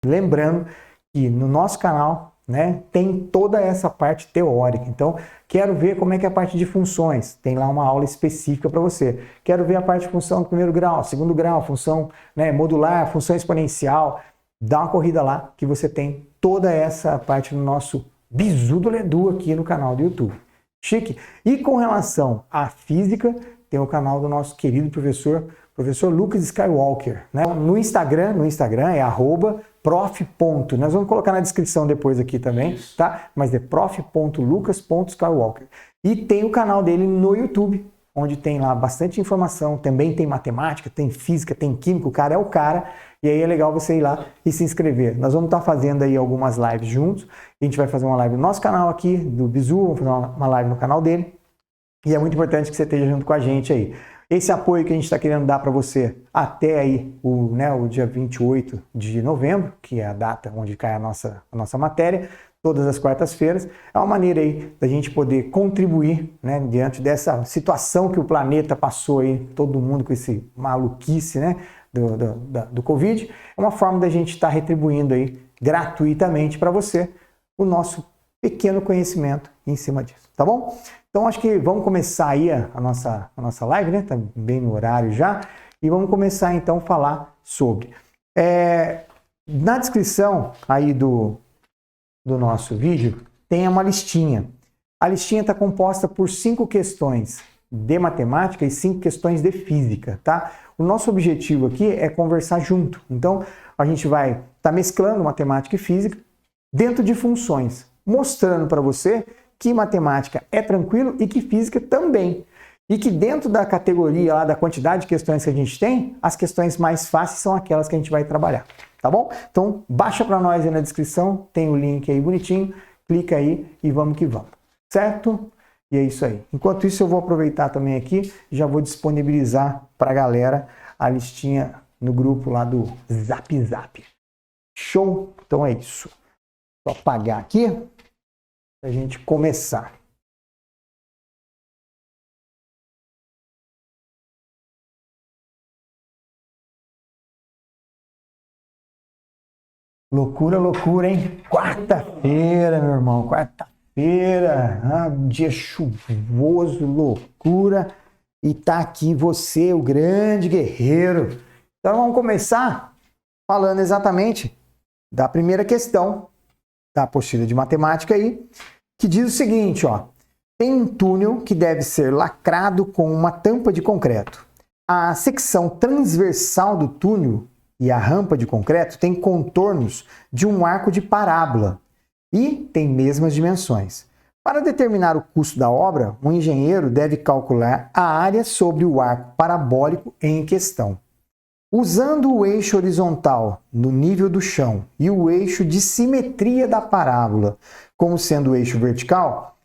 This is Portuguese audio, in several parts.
Lembrando que no nosso canal, né, tem toda essa parte teórica. Então, quero ver como é que é a parte de funções. Tem lá uma aula específica para você. Quero ver a parte de função do primeiro grau, segundo grau, função, né, modular, função exponencial. Dá uma corrida lá que você tem toda essa parte no nosso Bizu do Ledu aqui no canal do YouTube. Chique? E com relação à física, tem o canal do nosso querido professor Lucas Skywalker, né? No Instagram é @prof. Nós vamos colocar na descrição depois aqui também, tá? Mas é prof.lucas.skywalker. E tem o canal dele no YouTube, onde tem lá bastante informação, também tem matemática, tem física, tem química, o cara é o cara, e aí é legal você ir lá e se inscrever. Nós vamos estar fazendo aí algumas lives juntos, a gente vai fazer uma live no nosso canal aqui, do Bizu, vamos fazer uma live no canal dele, e é muito importante que você esteja junto com a gente aí. Esse apoio que a gente está querendo dar para você até aí o dia 28 de novembro, que é a data onde cai a nossa matéria, todas as quartas-feiras, é uma maneira aí da gente poder contribuir, né, diante dessa situação que o planeta passou aí, todo mundo com esse maluquice, né, do Covid. É uma forma da gente estar retribuindo aí gratuitamente para você o nosso pequeno conhecimento em cima disso, tá bom? Então acho que vamos começar aí a nossa live, né? Tá bem no horário já. E vamos começar então a falar sobre. Na descrição aí do nosso vídeo tem uma listinha. A listinha está composta por 5 questões de matemática e 5 questões de física, tá? O nosso objetivo aqui é conversar junto. Então a gente vai estar mesclando matemática e física dentro de funções, mostrando para você que matemática é tranquilo e que física também. E que dentro da categoria lá, da quantidade de questões que a gente tem, as questões mais fáceis são aquelas que a gente vai trabalhar, tá bom? Então baixa para nós aí na descrição, tem o link aí bonitinho, clica aí e vamos que vamos, certo? E é isso aí. Enquanto isso eu vou aproveitar também aqui, já vou disponibilizar para a galera a listinha no grupo lá do Zap Zap. Show? Então é isso. Só apagar aqui para a gente começar. Loucura, loucura, hein? Quarta-feira, meu irmão, quarta-feira, dia chuvoso, loucura, e tá aqui você, o grande guerreiro. Então vamos começar falando exatamente da primeira questão da apostila de matemática aí, que diz o seguinte, ó: tem um túnel que deve ser lacrado com uma tampa de concreto. A secção transversal do túnel e a rampa de concreto tem contornos de um arco de parábola e tem mesmas dimensões. Para determinar o custo da obra, o engenheiro deve calcular a área sobre o arco parabólico em questão. Usando o eixo horizontal no nível do chão e o eixo de simetria da parábola como sendo o eixo vertical,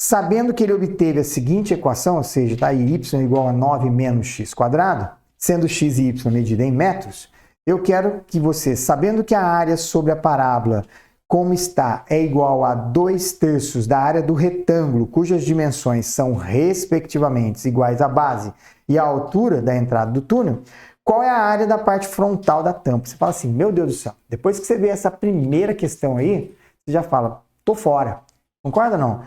sabendo que ele obteve a seguinte equação, ou seja, tá aí y igual a 9 menos x quadrado, sendo x e y medida em metros, eu quero que você, sabendo que a área sobre a parábola como está é igual a 2/3 da área do retângulo, cujas dimensões são respectivamente iguais à base e à altura da entrada do túnel, qual é a área da parte frontal da tampa? Você fala assim, meu Deus do céu, depois que você vê essa primeira questão aí, você já fala, tô fora. Concorda ou não?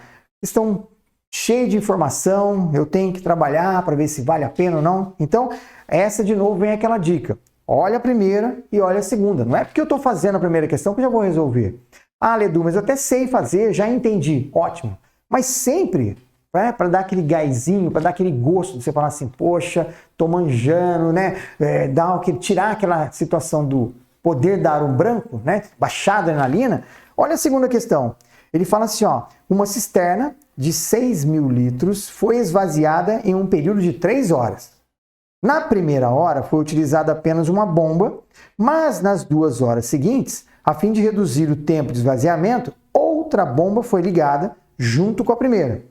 Questão cheia de informação, eu tenho que trabalhar para ver se vale a pena ou não. Então, essa de novo vem aquela dica. Olha a primeira e olha a segunda. Não é porque eu estou fazendo a primeira questão que eu já vou resolver. Ah, Ledu, mas eu até sei fazer, já entendi. Ótimo. Mas sempre, para dar aquele gásinho, para dar aquele gosto de você falar assim, poxa, tô manjando, né? Tirar aquela situação do poder dar um branco, né? Baixar a adrenalina. Olha a segunda questão. Ele fala assim, ó, uma cisterna de 6.000 litros foi esvaziada em um período de 3 horas. Na primeira hora foi utilizada apenas uma bomba, mas nas 2 horas seguintes, a fim de reduzir o tempo de esvaziamento, outra bomba foi ligada junto com a primeira.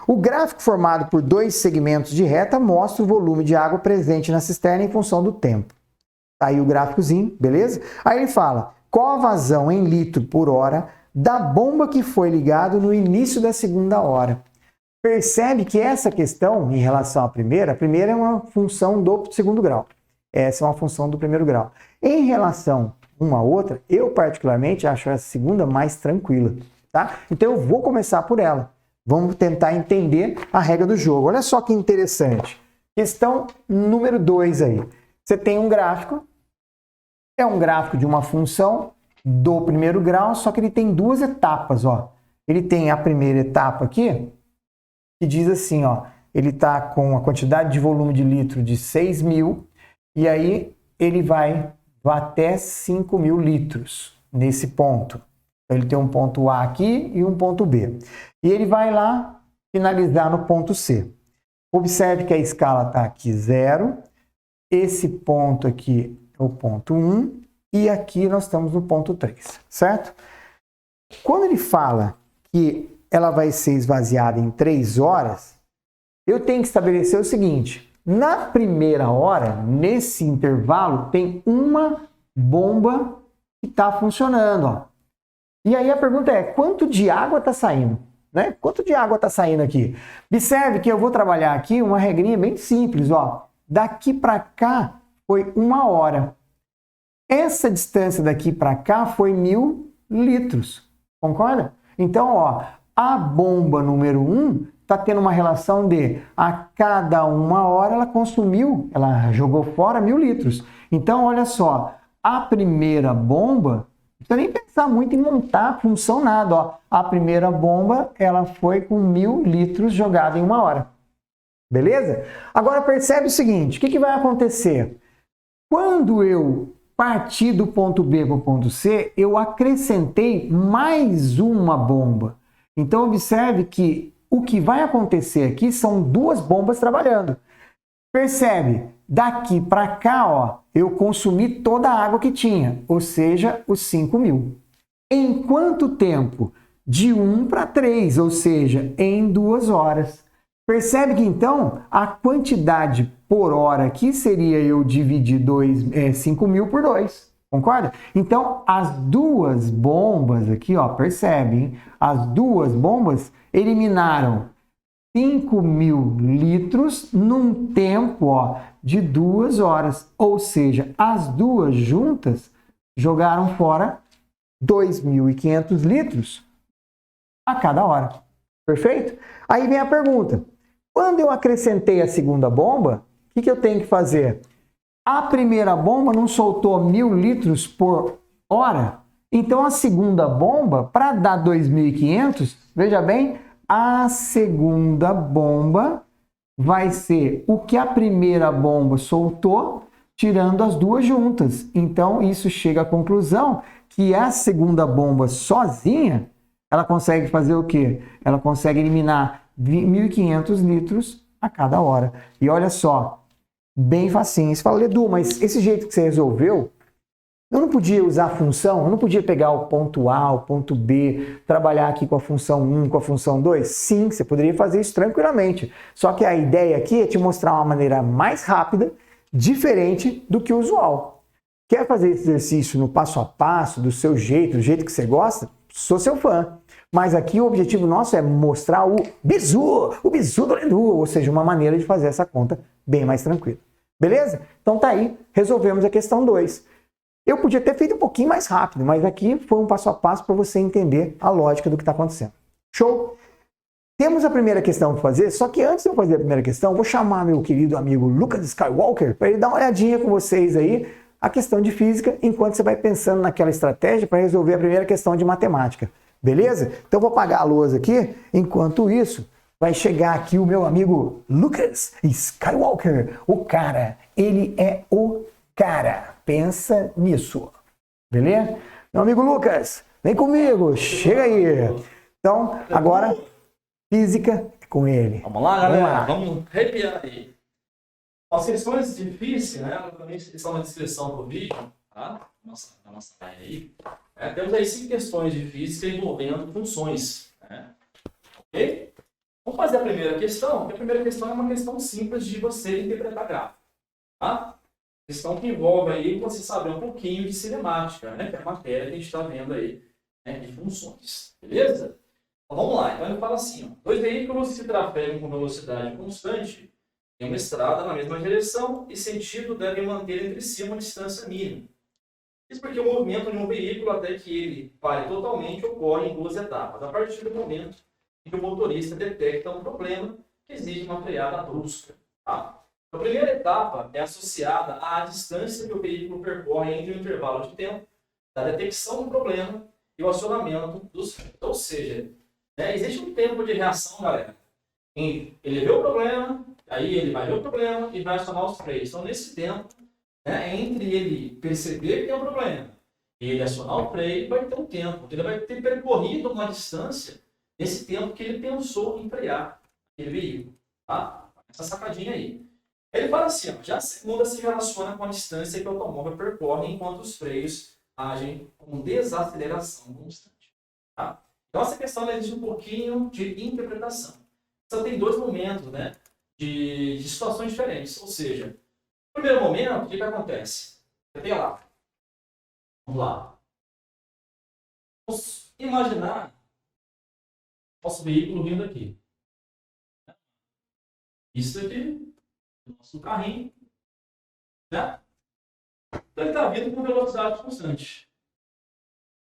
O gráfico formado por 2 segmentos de reta mostra o volume de água presente na cisterna em função do tempo. Tá aí o gráficozinho, beleza? Aí ele fala, qual a vazão em litro por hora da bomba que foi ligada no início da segunda hora? Percebe que essa questão, em relação à primeira, a primeira é uma função do segundo grau. Essa é uma função do primeiro grau. Em relação uma outra, eu particularmente acho essa segunda mais tranquila, tá? Então eu vou começar por ela. Vamos tentar entender a regra do jogo. Olha só que interessante. Questão número 2 aí. Você tem um gráfico, é um gráfico de uma função do primeiro grau, só que ele tem duas etapas, ó. Ele tem a primeira etapa aqui, que diz assim, ó, ele está com a quantidade de volume de litro de 6.000, e aí ele vai até 5.000 litros nesse ponto. Então, ele tem um ponto A aqui e um ponto B. E ele vai lá finalizar no ponto C. Observe que a escala está aqui 0, esse ponto aqui é o ponto 1, e aqui nós estamos no ponto 3, certo? Quando ele fala que ela vai ser esvaziada em 3 horas, eu tenho que estabelecer o seguinte: na primeira hora, nesse intervalo, tem uma bomba que está funcionando, ó. E aí a pergunta é, quanto de água está saindo? Né? Quanto de água está saindo aqui? Observe que eu vou trabalhar aqui uma regrinha bem simples, ó. Daqui para cá foi 1 hora. Essa distância daqui para cá foi 1.000 litros. Concorda? Então, ó, a bomba número 1 está tendo uma relação de a cada 1 hora ela consumiu, ela jogou fora 1.000 litros. Então, olha só, a primeira bomba, não precisa nem pensar muito em montar a função nada, ó. A primeira bomba, ela foi com 1.000 litros jogada em 1 hora. Beleza? Agora percebe o seguinte, o que vai acontecer? Quando eu partir do ponto B para o ponto C, eu acrescentei mais uma bomba. Então observe que o que vai acontecer aqui são 2 bombas trabalhando. Percebe? Daqui para cá, ó, eu consumi toda a água que tinha, ou seja, os 5.000. Em quanto tempo? De 1 para 3, ou seja, em 2 horas. Percebe que então a quantidade por hora aqui seria eu dividir 5.000 por 2. Concorda? Então as 2 bombas aqui, ó, percebe, hein? As 2 bombas eliminaram 5.000 litros num tempo, ó, de 2 horas. Ou seja, as 2 juntas jogaram fora 2.500 litros a cada hora. Perfeito? Aí vem a pergunta. Quando eu acrescentei a segunda bomba, o que eu tenho que fazer? A primeira bomba não soltou 1.000 litros por hora, então a segunda bomba, para dar 2.500, veja bem, a segunda bomba vai ser o que a primeira bomba soltou, tirando as 2 juntas. Então isso chega à conclusão que a segunda bomba sozinha, ela consegue fazer o quê? Ela consegue eliminar 1.500 litros a cada hora. E olha só, bem facinho. Você fala, Edu, mas esse jeito que você resolveu, eu não podia usar a função? Eu não podia pegar o ponto A, o ponto B, trabalhar aqui com a função 1, com a função 2? Sim, você poderia fazer isso tranquilamente. Só que a ideia aqui é te mostrar uma maneira mais rápida, diferente do que o usual. Quer fazer esse exercício no passo a passo, do seu jeito, do jeito que você gosta? Sou seu fã. Mas aqui o objetivo nosso é mostrar o bizu do Edu, ou seja, uma maneira de fazer essa conta bem mais tranquila. Beleza? Então tá aí, resolvemos a questão 2. Eu podia ter feito um pouquinho mais rápido, mas aqui foi um passo a passo para você entender a lógica do que está acontecendo. Show? Temos a primeira questão para fazer, só que antes de eu fazer a primeira questão, vou chamar meu querido amigo Lucas Skywalker para ele dar uma olhadinha com vocês aí a questão de física, enquanto você vai pensando naquela estratégia para resolver a primeira questão de matemática. Beleza? Então vou apagar a luz aqui, enquanto isso vai chegar aqui o meu amigo Lucas Skywalker. O cara, ele é o cara. Pensa nisso. Beleza? Meu amigo Lucas, vem comigo, chega aí. Então, agora, física é com ele. Vamos lá, galera? Vamos arrepiar aí. As questões de física, né? Também estão na descrição do vídeo, tá? Nossa aí. Temos aí 5 questões de física envolvendo funções, né? Ok? Vamos fazer a primeira questão, porque a primeira questão é uma questão simples de você interpretar gráfico, tá? Questão que envolve aí você saber um pouquinho de cinemática, né? Que é a matéria que a gente está vendo aí, né? De funções, beleza? Então vamos lá, então ele fala assim, ó, 2 veículos se trafegam com velocidade constante em uma estrada na mesma direção e sentido devem manter entre si uma distância mínima. Isso porque o movimento de um veículo, até que ele pare totalmente, ocorre em duas etapas. A partir do momento em que o motorista detecta um problema que exige uma freada brusca. Tá? A primeira etapa é associada à distância que o veículo percorre entre o intervalo de tempo da detecção do problema e o acionamento dos freios. Ou seja, né, existe um tempo de reação, galera. Ele vê o problema, aí ele vai ver o problema e vai acionar os freios. Então, nesse tempo, né, entre ele perceber que tem um problema e ele acionar o freio, vai ter um tempo. Ele vai ter percorrido uma distância nesse tempo que ele pensou em frear aquele veículo. Tá? Essa sacadinha aí. Ele fala assim, ó, já a segunda se relaciona com a distância que o automóvel percorre enquanto os freios agem com desaceleração constante. Tá? Então, essa questão exige um pouquinho de interpretação. Só tem dois momentos, né, de situações diferentes. Ou seja, no primeiro momento, o que acontece? Você tem lá. Vamos lá. Vamos imaginar nosso veículo vindo aqui. Isso aqui, o nosso carrinho. Né? Então, ele está vindo com velocidade constante.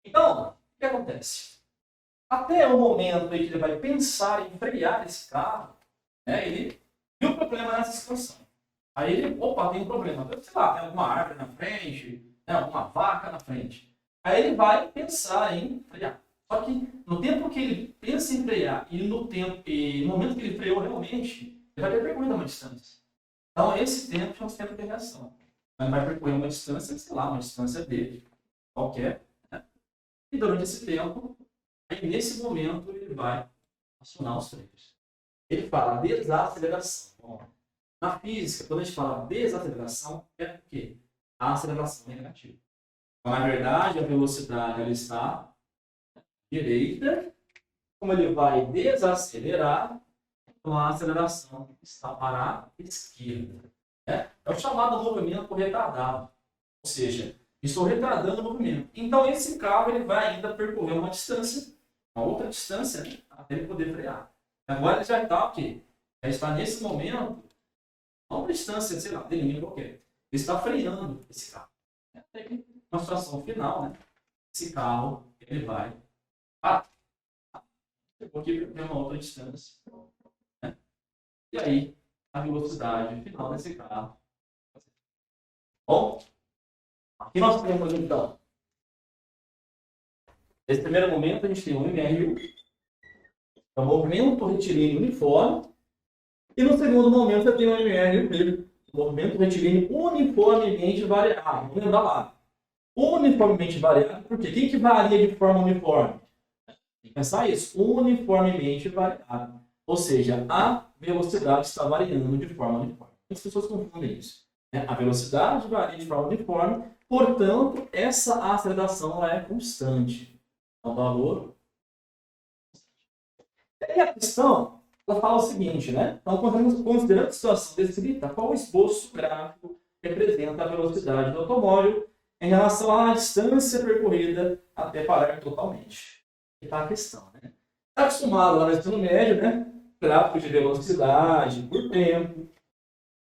Então, o que acontece? Até o momento em que ele vai pensar em frear esse carro, né, ele viu o problema nessa situação. Aí ele, opa, tem um problema. Sei lá, tem alguma árvore na frente, né, alguma vaca na frente. Aí ele vai pensar em frear. Só que no tempo que ele pensa em frear e no momento que ele freou realmente, ele vai ter percorrido uma distância. Então, esse tempo chama-se tempo de reação. Ele vai percorrer uma distância, sei lá, uma distância dele, qualquer. Né? E durante esse tempo, aí nesse momento, ele vai acionar os freios. Ele fala desaceleração. Bom, na física, quando a gente fala desaceleração, é o quê? A aceleração é negativa. Então, na verdade, a velocidade ela está à direita. Como ele vai desacelerar, então a aceleração está para a esquerda. É o chamado movimento retardado. Ou seja, estou retardando o movimento. Então, esse carro ele vai ainda percorrer uma distância, uma outra distância, né, até ele poder frear. Agora ele já está o quê? Já está nesse momento, a uma distância, sei lá, de linha qualquer. Ele está freando esse carro. Até que, na situação final, né, esse carro ele vai percorrer uma outra distância. Né? E aí, a velocidade final desse carro. Bom, aqui nós temos então, nesse primeiro momento a gente tem um MRU, é um movimento retilíneo uniforme, e no segundo momento você tem um MRU, movimento retilíneo uniformemente variável. Vamos lembrar lá, uniformemente variável, porque quem que varia de forma uniforme? Tem que pensar isso, uniformemente variável. Ou seja, a velocidade está variando de forma uniforme. As pessoas confundem isso. A velocidade varia de forma uniforme, portanto, essa aceleração ela é constante. É um valor. E a questão, ela fala o seguinte, né? Então, considerando a situação descrita, qual o esboço gráfico representa a velocidade do automóvel em relação à distância percorrida até parar totalmente? E está a questão, né? Está acostumado lá no ensino médio, né? Gráfico de velocidade por tempo,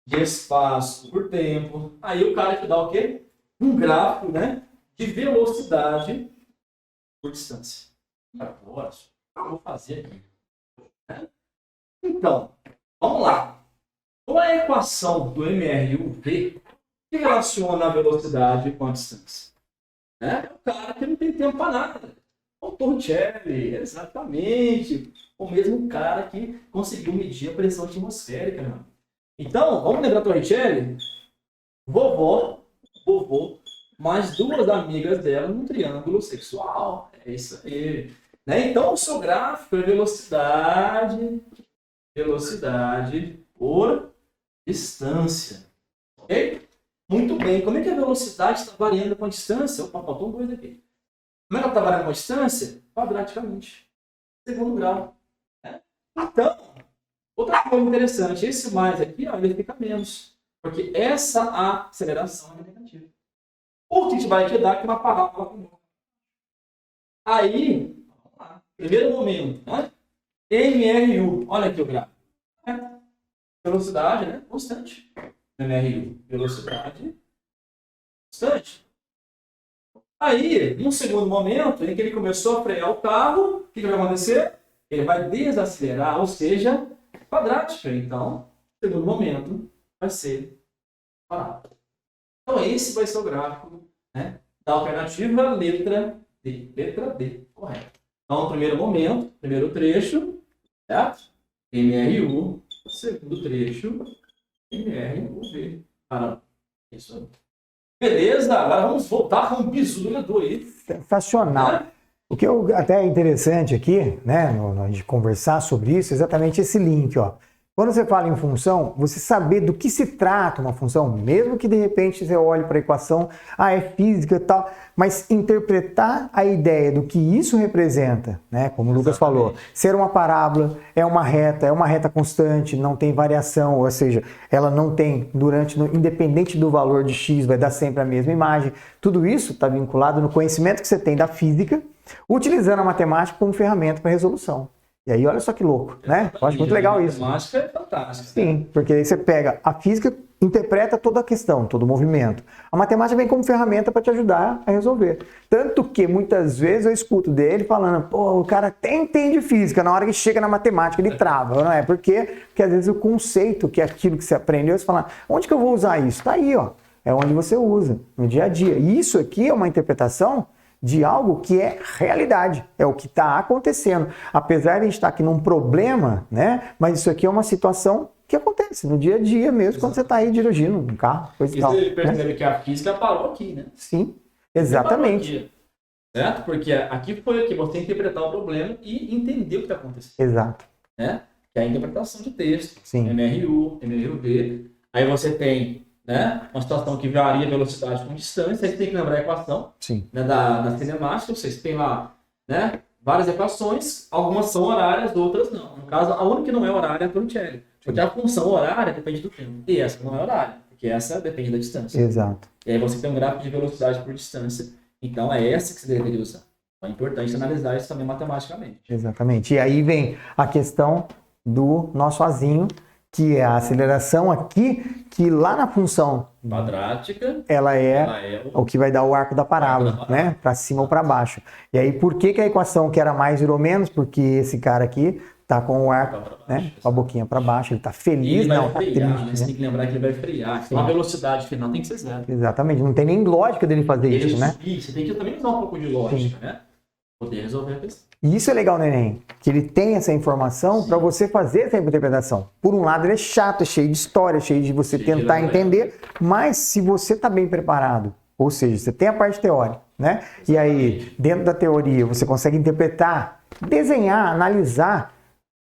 de espaço por tempo. Aí o cara te dá o quê? Um gráfico, né, de velocidade por distância. Agora, eu vou fazer aqui. Então, vamos lá. Qual é a equação do MRU-V que relaciona a velocidade com a distância? É o cara que não tem tempo para nada. O Torricelli, exatamente. O mesmo cara que conseguiu medir a pressão atmosférica, mano. Então, vamos lembrar Torricelli? Vovó, mais duas amigas dela num triângulo sexual. É isso aí. Né? Então, o seu gráfico é velocidade por distância. Ok? Muito bem. Como é que a velocidade está variando com a distância? Opa, faltou um dois aqui. Como é que ela está variando com a distância? Quadraticamente. Segundo grau. Né? Então, outra coisa interessante, esse mais aqui, ó, ele fica menos. Porque essa aceleração é negativa. O que vai te dar que uma parábola com aí, vamos lá. Primeiro momento, né? MRU. Olha aqui o gráfico. Velocidade, né? Constante. MRU. Velocidade constante. Aí, num segundo momento, em que ele começou a frear o carro, o que vai acontecer? Ele vai desacelerar, ou seja, quadrática. Então, no segundo momento, vai ser parado. Então, esse vai ser o gráfico, né, da alternativa letra D. Letra D, correto. Então, no primeiro momento, primeiro trecho, certo? MRU, segundo trecho, MRUV. Isso aí. Beleza, agora vamos voltar com o bizu do Edu aí. Sensacional. O que até é interessante aqui, né, de conversar sobre isso, é exatamente esse link, ó. Quando você fala em função, você saber do que se trata uma função, mesmo que de repente você olhe para a equação, é física e tal, mas interpretar a ideia do que isso representa, né? Como o Lucas falou, ser uma parábola, é uma reta constante, não tem variação, ou seja, ela não tem independente do valor de x, vai dar sempre a mesma imagem. Tudo isso está vinculado no conhecimento que você tem da física, utilizando a matemática como ferramenta para resolução. E aí, olha só que louco, né? Eu acho muito legal isso. A matemática é fantástica. Sim, porque aí você pega a física, interpreta toda a questão, todo o movimento. A matemática vem como ferramenta para te ajudar a resolver. Tanto que muitas vezes eu escuto dele falando, pô, o cara até entende física, na hora que chega na matemática ele trava, não é? Por quê? Porque às vezes o conceito, que é aquilo que você aprendeu, você fala, onde que eu vou usar isso? Tá aí, ó. É onde você usa, no dia a dia. E isso aqui é uma interpretação de algo que é realidade, é o que está acontecendo. Apesar de a gente estar aqui num problema, né? Mas isso aqui é uma situação que acontece no dia a dia mesmo, quando você está aí dirigindo um carro, coisa e tal. Você percebe que a física parou aqui, né? Sim, exatamente. Aqui, certo? Porque aqui foi aqui você interpretar o problema e entender o que está acontecendo. Exato. Né? Que é a interpretação de texto, Sim. MRU, MRUV. Aí você tem, né, uma situação que varia velocidade com distância, aí você tem que lembrar a equação, né, da cinemática, vocês têm lá, né, várias equações, algumas são horárias, outras não. No caso, a única que não é horária é a Torricelli, porque a função horária depende do tempo, e essa não é horária, porque essa depende da distância. Exato. E aí você tem um gráfico de velocidade por distância, então é essa que você deveria usar. Então é importante analisar isso também matematicamente. Exatamente. E aí vem a questão do nosso azinho, que é a aceleração aqui, que lá na função quadrática, ela é o que vai dar o arco da parábola, né? Para cima ou para baixo. E aí, por que a equação que era mais virou menos? Porque esse cara aqui tá com o arco, né? Com a boquinha para baixo, ele tá feliz, não, tá triste. Né? Você tem que lembrar que ele vai frear. Então a velocidade final tem que ser zero. Exatamente, não tem nem lógica dele fazer isso, né? Você tem que também usar um pouco de lógica, né? Poder resolver a questão. E isso é legal no Enem, que ele tem essa informação para você fazer essa interpretação. Por um lado, ele é chato, é cheio de história, cheio de você tentar entender, mas se você está bem preparado, ou seja, você tem a parte teórica, né? E aí, dentro da teoria, você consegue interpretar, desenhar, analisar.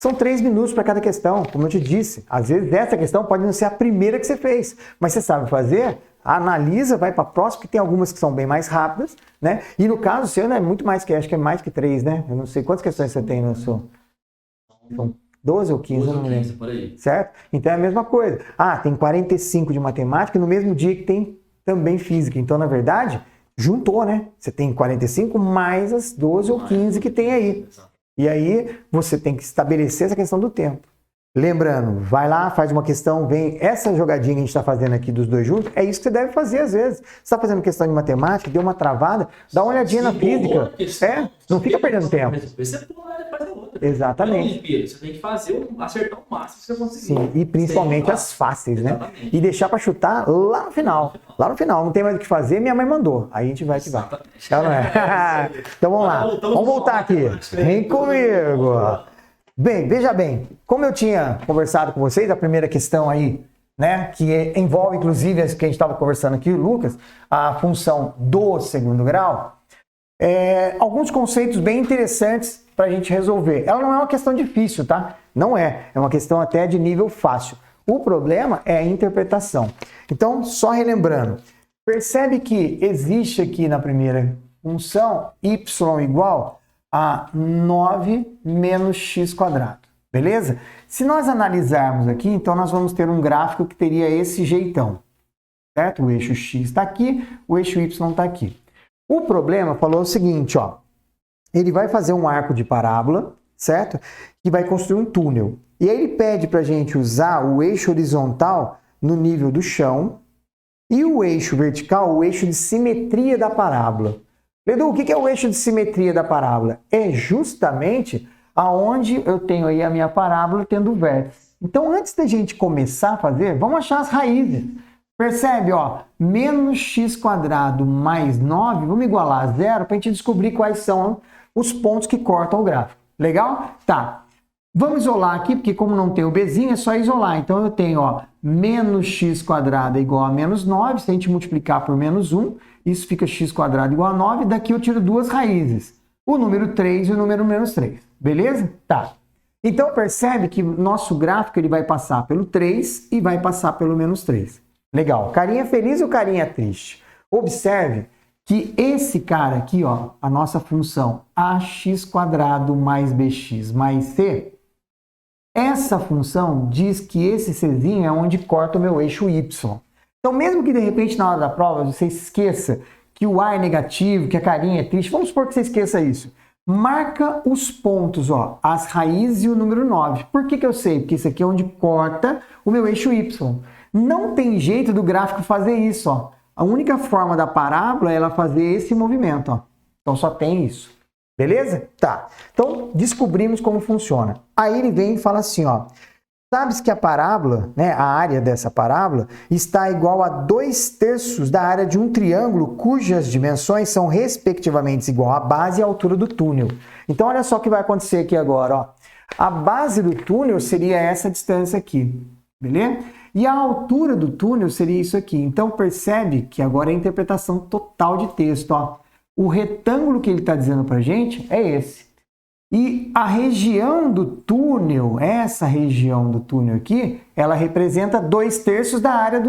São 3 minutos para cada questão, como eu te disse. Às vezes, essa questão pode não ser a primeira que você fez, mas você sabe fazer, analisa, vai para a próxima, que tem algumas que são bem mais rápidas, né? E no caso seu, né, muito mais que, acho que é mais que 3, né? Eu não sei quantas questões você tem no seu... São 12 ou 15, 12 eu não lembro. por aí. Certo? Então é a mesma coisa. Tem 45 de matemática no mesmo dia que tem também física. Então, na verdade, juntou, né? Você tem 45 mais as 12 ou 15 que tem aí. E aí você tem que estabelecer essa questão do tempo. Lembrando, vai lá, faz uma questão, vem essa jogadinha que a gente está fazendo aqui dos dois juntos, é isso que você deve fazer às vezes. Você está fazendo questão de matemática, deu uma travada, dá uma olhadinha na física. Não fica perdendo tempo. Você pula e faz a outra. Exatamente. Você tem que fazer, acertar o máximo que você conseguir. Sim, e principalmente as fáceis, né? E deixar para chutar lá no final. Lá no final, não tem mais o que fazer, minha mãe mandou. Aí a gente vai que vai. Então, não é? Então vamos lá, vamos voltar aqui. Vem comigo. Bem, veja bem, como eu tinha conversado com vocês, a primeira questão aí, né, que envolve inclusive as que a gente estava conversando aqui, Lucas, a função do segundo grau, alguns conceitos bem interessantes para a gente resolver. Ela não é uma questão difícil, tá? Não é uma questão até de nível fácil. O problema é a interpretação. Então, só relembrando, percebe que existe aqui na primeira função y igual a 9 menos x quadrado, beleza? Se nós analisarmos aqui, então nós vamos ter um gráfico que teria esse jeitão, certo? O eixo x está aqui, o eixo y está aqui. O problema falou o seguinte, ó, ele vai fazer um arco de parábola, certo? E vai construir um túnel. E aí ele pede para a gente usar o eixo horizontal no nível do chão e o eixo vertical, o eixo de simetria da parábola. Edu, o que é o eixo de simetria da parábola? É justamente aonde eu tenho aí a minha parábola tendo vértice. Então, antes da gente começar a fazer, vamos achar as raízes. Percebe, ó, menos x² mais 9, vamos igualar a zero para a gente descobrir quais são os pontos que cortam o gráfico. Legal? Tá. Vamos isolar aqui, porque como não tem o bzinho, é só isolar. Então, eu tenho, ó, menos x² é igual a menos 9. Se a gente multiplicar por menos 1, isso fica x² igual a 9. Daqui eu tiro duas raízes. O número 3 e o número menos 3. Beleza? Tá. Então, percebe que o nosso gráfico ele vai passar pelo 3 e vai passar pelo menos 3. Legal. Carinha feliz ou carinha triste? Observe que esse cara aqui, ó, a nossa função ax² mais bx mais c, essa função diz que esse czinho é onde corta o meu eixo y. Então, mesmo que de repente na hora da prova você esqueça que o A é negativo, que a carinha é triste, vamos supor que você esqueça isso. Marca os pontos, ó, as raízes e o número 9. Por que eu sei? Porque isso aqui é onde corta o meu eixo y. Não tem jeito do gráfico fazer isso, ó. A única forma da parábola é ela fazer esse movimento, ó. Então só tem isso. Beleza? Tá. Então descobrimos como funciona. Aí ele vem e fala assim, ó. Sabes que a parábola, né, a área dessa parábola, está igual a 2/3 da área de um triângulo cujas dimensões são respectivamente igual à base e à altura do túnel. Então olha só o que vai acontecer aqui agora, ó. A base do túnel seria essa distância aqui, beleza? E a altura do túnel seria isso aqui. Então percebe que agora é a interpretação total de texto, ó. O retângulo que ele está dizendo para a gente é esse. E a região do túnel, essa região do túnel aqui, ela representa 2/3 da área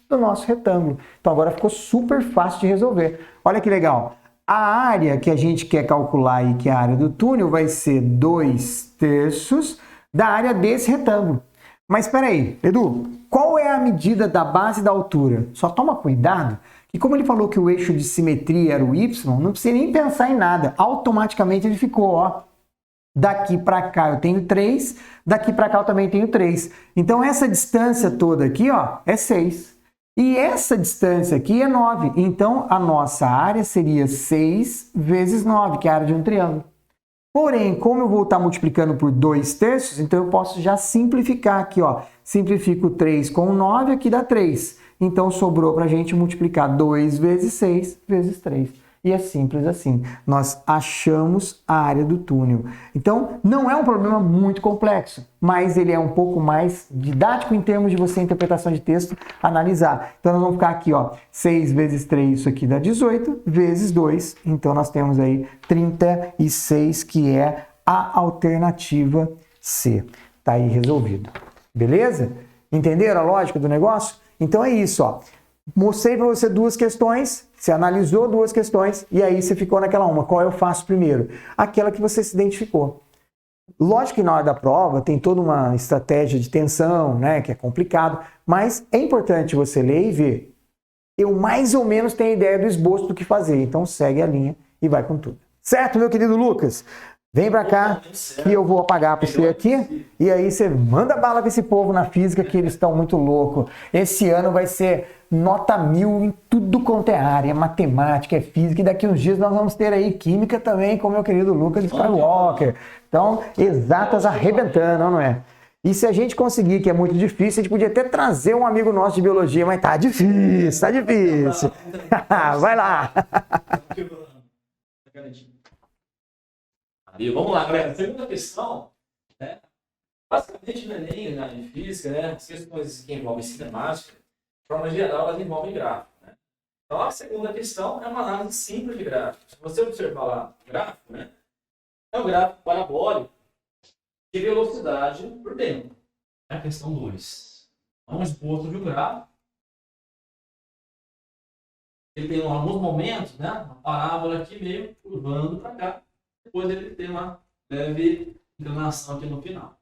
do nosso retângulo. Então agora ficou super fácil de resolver. Olha que legal. A área que a gente quer calcular aí, que é a área do túnel, vai ser 2/3 da área desse retângulo. Mas espera aí, Edu, qual é a medida da base da altura? Só toma cuidado. E como ele falou que o eixo de simetria era o y, não precisa nem pensar em nada. Automaticamente ele ficou, ó. Daqui para cá eu tenho 3, daqui para cá eu também tenho 3. Então essa distância toda aqui, ó, é 6. E essa distância aqui é 9. Então a nossa área seria 6 vezes 9, que é a área de um triângulo. Porém, como eu vou estar multiplicando por 2/3, então eu posso já simplificar aqui, ó. Simplifico 3 com 9, aqui dá 3. Então sobrou para a gente multiplicar 2 vezes 6 vezes 3. E é simples assim. Nós achamos a área do túnel. Então, não é um problema muito complexo, mas ele é um pouco mais didático em termos de você, interpretação de texto, analisar. Então, nós vamos ficar aqui, ó, 6 vezes 3, isso aqui dá 18, vezes 2. Então, nós temos aí 36, que é a alternativa C. Tá aí resolvido. Beleza? Entenderam a lógica do negócio? Então, é isso, ó. Mostrei para você duas questões, você analisou duas questões e aí você ficou naquela uma. Qual eu faço primeiro? Aquela que você se identificou. Lógico que na hora da prova tem toda uma estratégia de tensão, né, que é complicado, mas é importante você ler e ver. Eu mais ou menos tenho ideia do esboço do que fazer, então segue a linha e vai com tudo. Certo, meu querido Lucas? Vem pra cá que eu vou apagar para você aqui e aí você manda bala com esse povo na física que eles estão muito loucos. Esse ano vai ser nota 1000 em tudo quanto é área, matemática, é física e daqui uns dias nós vamos ter aí química também com o meu querido Lucas Skywalker. Então, exatas arrebentando, não é? E se a gente conseguir, que é muito difícil, a gente podia até trazer um amigo nosso de biologia, mas tá difícil, tá difícil. Vai lá. Vamos lá, galera. Segunda questão, né? Basicamente no Enem, em física, né? As questões que envolvem cinemática, de forma geral, elas envolvem gráfico, né? Então a segunda questão é uma análise simples de gráfico. Se você observar lá o gráfico, né? É um gráfico parabólico de velocidade por tempo. É a questão 2. É um esboço de um gráfico. Ele tem alguns momentos, né? Uma parábola aqui meio curvando para cá. Depois ele tem uma leve inclinação aqui no final.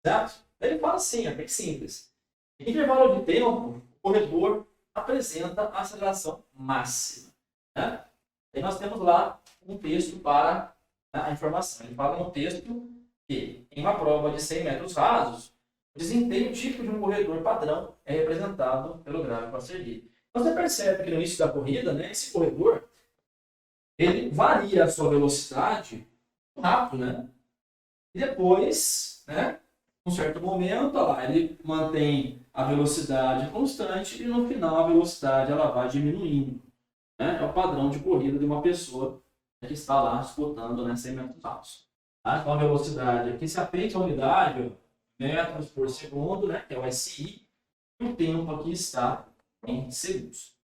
Certo? Ele fala assim, é bem simples. Em intervalo de tempo, o corredor apresenta a aceleração máxima. Né? E nós temos lá um texto para a informação. Ele fala no texto que, em uma prova de 100 metros rasos, o desempenho típico de um corredor padrão é representado pelo gráfico a seguir. Então, você percebe que no início da corrida, né, esse corredor ele varia a sua velocidade rápido, né? E depois, né, um certo momento, olha lá, ele mantém a velocidade constante e no final a velocidade ela vai diminuindo. Né? É o padrão de corrida de uma pessoa que está lá disputando, né, 100 metros rasos. Tá? Então a velocidade aqui se aplica a unidade, ó, metros por segundo, né, que é o SI, e o tempo aqui está em segundos.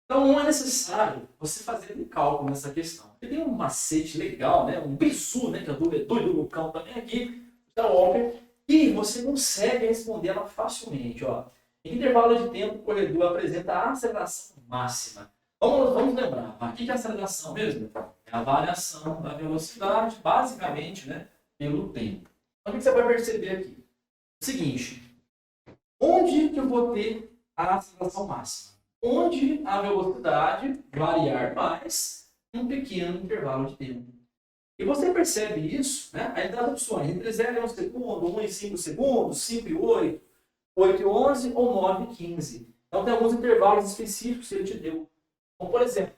Então não é necessário você fazer um cálculo nessa questão. Porque tem um macete legal, né, um bizu, né, que é do Lucão também aqui, da Walker, e você consegue responder ela facilmente. Ó. Em intervalo de tempo, o corredor apresenta a aceleração máxima. Vamos lembrar, o que é a aceleração mesmo? É a variação da velocidade, basicamente, né, pelo tempo. Então, o que você vai perceber aqui? O seguinte, onde que eu vou ter a aceleração máxima? Onde a velocidade variar mais em um pequeno intervalo de tempo. E você percebe isso, né? Aí dá as opções, entre 0 e 1 segundo, 1 e 5 segundos, 5 e 8, 8 e 11 ou 9 e 15. Então tem alguns intervalos específicos que ele te deu. Como por exemplo,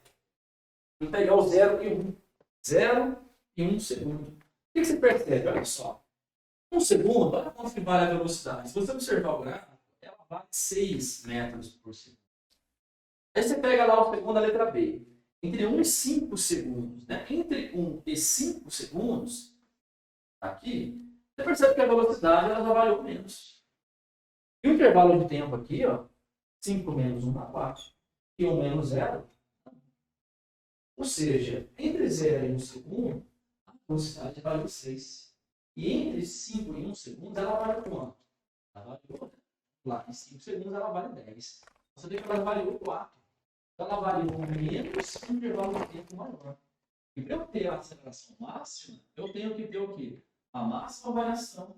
vamos pegar o 0 e 1. 0 e 1 segundo. O que você percebe? Olha só. 1 segundo, olha quanto que vale a velocidade. Se você observar o gráfico, ela vale 6 metros por segundo. Aí você pega lá o segundo, a letra B. Entre 1 e 5 segundos, né? Entre 1 e 5 segundos, aqui, você percebe que a velocidade ela já variou menos. E o intervalo de tempo aqui, ó, 5 menos 1 dá 4. E 1 menos 0. Ou seja, entre 0 e 1 segundo, a velocidade vale 6. E entre 5 e 1 segundo, ela vale quanto? Ela variou, lá, em 5 segundos ela vale 10. Você vê que ela variou 4. Então, ela variou menos um intervalo de tempo maior. E para eu ter a aceleração máxima, eu tenho que ter o quê? A máxima variação,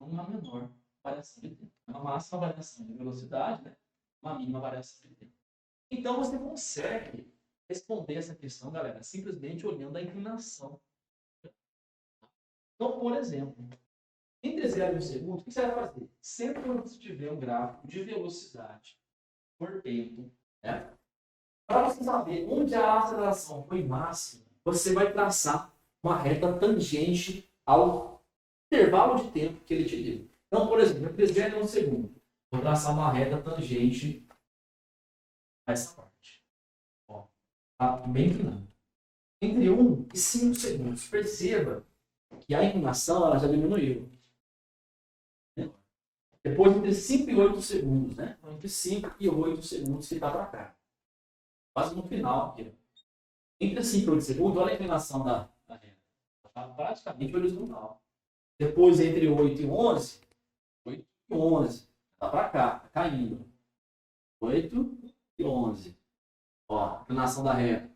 uma menor variação de tempo. Uma máxima variação de velocidade, né? Uma mínima variação de tempo. Então, você consegue responder essa questão, galera, simplesmente olhando a inclinação. Então, por exemplo, entre 0 e 1 segundo, o que você vai fazer? Sempre que você tiver um gráfico de velocidade por tempo, né? Para você saber onde a aceleração foi máxima, você vai traçar uma reta tangente ao intervalo de tempo que ele te deu. Então, por exemplo, entre 0 e 1 segundo, vou traçar uma reta tangente a essa parte. Ó, tá bem inclinado. Entre 1 e 5 segundos, perceba que a inclinação ela já diminuiu. Depois, entre 5 e 8 segundos, né? Entre 5 e 8 segundos, fica para cá. Quase no final aqui. Entre 5 e 8 segundos, olha a inclinação da reta. Está praticamente horizontal. Depois, entre 8 e 11, 8 e 11. Está para cá, está caindo. 8 e 11. Ó, inclinação da reta.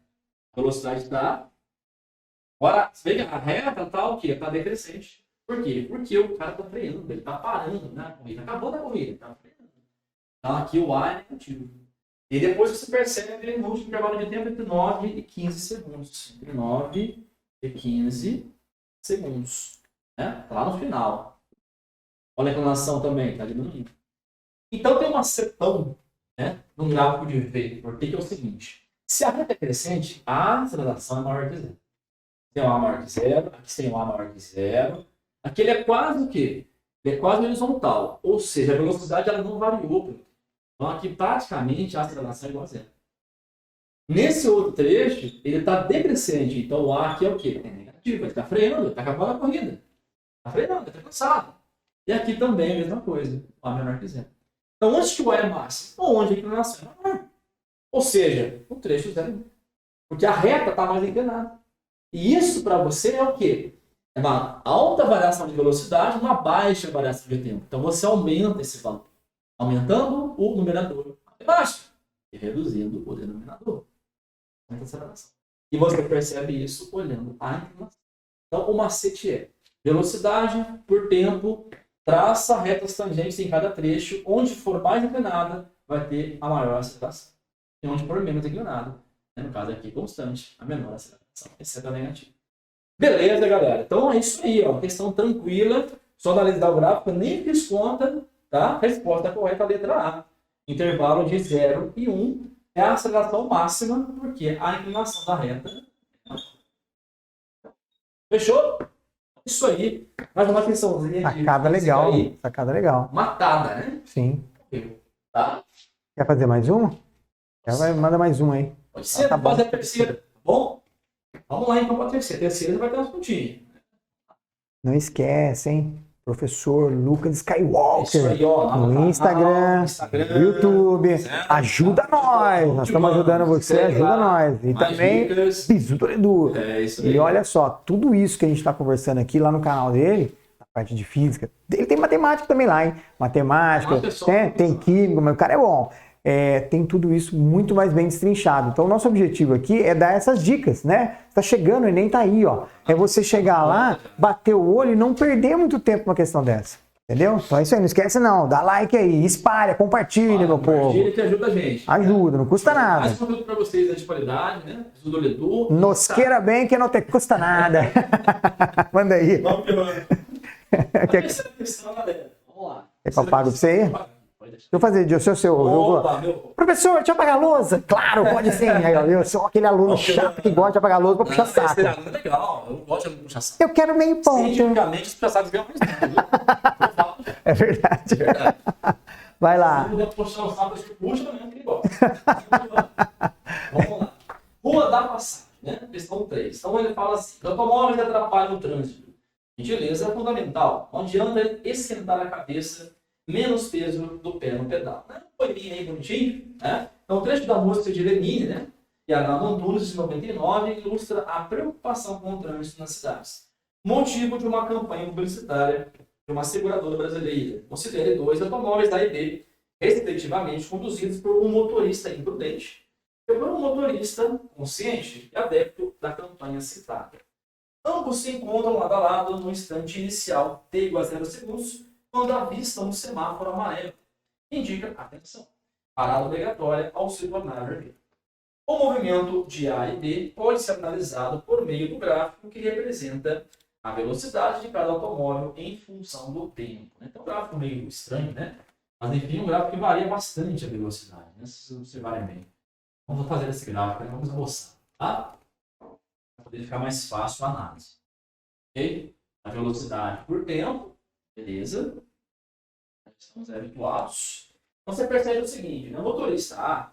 A velocidade está... Agora, você vê que a reta está o quê? Está decrescente. Por quê? Porque o cara está freando, ele está parando na corrida. Acabou da corrida, está freando. Então, aqui o A é negativo. E depois você percebe no último intervalo de tempo entre 9 e 15 segundos. Entre 9 e 15 segundos. Né? Tá lá no final. Olha a inclinação também, está diminuindo. Então tem uma setão, né, no gráfico de Vector, que é o seguinte. Se a reta é crescente, a aceleração é maior que zero. Tem um A maior que zero, aqui tem um A maior que zero. Aqui ele é quase o quê? Ele é quase horizontal. Ou seja, a velocidade ela não variou. Então aqui praticamente a aceleração é igual a zero. Nesse outro trecho, ele está decrescente. Então o A aqui é o quê? É negativo, ele está freando, ele está acabando a corrida. Está freando, ele está cansado. E aqui também a mesma coisa, o A menor que zero. Então onde que o A é máximo? Onde a inclinação é menor. Ou seja, o trecho 0,1. Porque a reta está mais inclinada. E isso para você é o quê? É uma alta variação de velocidade, uma baixa variação de tempo. Então você aumenta esse valor. Aumentando o numerador abaixo e reduzindo o denominador. E você percebe isso olhando a inclinação. Então o macete é velocidade por tempo, traça retas tangentes em cada trecho. Onde for mais inclinada, vai ter a maior aceleração. E onde for menos inclinada, né, no caso aqui constante, a menor aceleração, exceto a negativa. Beleza, galera? Então é isso aí, ó. Questão tranquila. Só analisar o gráfico, nem fiz conta. Tá? Resposta correta, a letra A. Intervalo de 0 e 1 é a aceleração máxima, porque a inclinação da reta é Fechou? Isso aí. Mais uma atençãozinha. Sacada legal. Sacada legal. Matada, né? Sim. Tá? Quer fazer mais uma? Manda mais uma aí. Pode ser, tá bom. fazer a terceira. Tá bom? Vamos lá então para a terceira. A terceira vai ter uns pontinhos. Não esquece, hein? Professor Lucas Skywalker. Isso aí, ó, no Instagram, no YouTube. certo? Ajuda nós. Nós estamos ajudando você, ajuda nós. E Mais também, dicas. Bisu do Edu. É isso aí. E olha só, tudo isso que a gente está conversando aqui lá no canal dele, na parte de física, ele tem matemática também lá, hein? Matemática, tem química, mas o cara é bom. Tem tudo isso muito mais bem destrinchado. Então, o nosso objetivo aqui é dar essas dicas, né? Tá chegando, o Enem tá aí, ó. É você chegar lá, bater o olho e não perder muito tempo numa questão dessa. Entendeu? Então é isso aí, não esquece não. Dá like aí, espalha, compartilha, meu povo. Compartilha que ajuda a gente. Ajuda, não custa nada. Mais conteúdo pra vocês de qualidade, né? Bisu do Edu. Nos queira bem que não te custa nada. Manda aí. Vamos pegando. Quer Terceira questão, galera. Vamos lá. que eu pago pra você aí? Pode deixar. Deixa eu fazer, eu sou seu. Opa, meu. Professor, deixa eu apagar a lousa. Claro, pode sim. Aí, ó, eu sou aquele aluno chato que gosta de apagar a lousa pra puxar saco. Esse aluno é legal. Eu não gosto de puxar saco. Eu quero meio ponto. Cientificamente, os puxar sacos ganham mais tempo, viu? É verdade. É verdade. Vai lá. Se puder puxar o saco, que puxa também, que ele gosta. Vamos lá. Rua da passagem, né? Questão 3. Então ele fala assim: os automóveis atrapalham o trânsito. Gentileza é fundamental. Não adianta esquentar a cabeça, menos peso do pé no pedal. Né? Foi bem aí bonitinho, né? Então o trecho da música de Lenine, né? E Arnaldo Antunes, de 99, ilustra a preocupação com o trânsito nas cidades. Motivo de uma campanha publicitária de uma seguradora brasileira. Considere 2 automóveis A e B, respectivamente, conduzidos por um motorista imprudente e por um motorista consciente e adepto da campanha citada. Ambos se encontram lado a lado no instante inicial, t igual a 0 segundos, quando avistam um semáforo amarelo, que indica atenção, parada obrigatória ao se tornar vermelho. O movimento de A e B pode ser analisado por meio do gráfico que representa a velocidade de cada automóvel em função do tempo. Então, um gráfico meio estranho, né? Mas, enfim, um gráfico que varia bastante a velocidade, né? Se você vai bem. Vamos fazer esse gráfico, né? Vamos esboçar, tá? Para poder ficar mais fácil a análise. Ok? A velocidade por tempo, beleza? Estamos habituados. Então, você percebe o seguinte, né? O motorista A,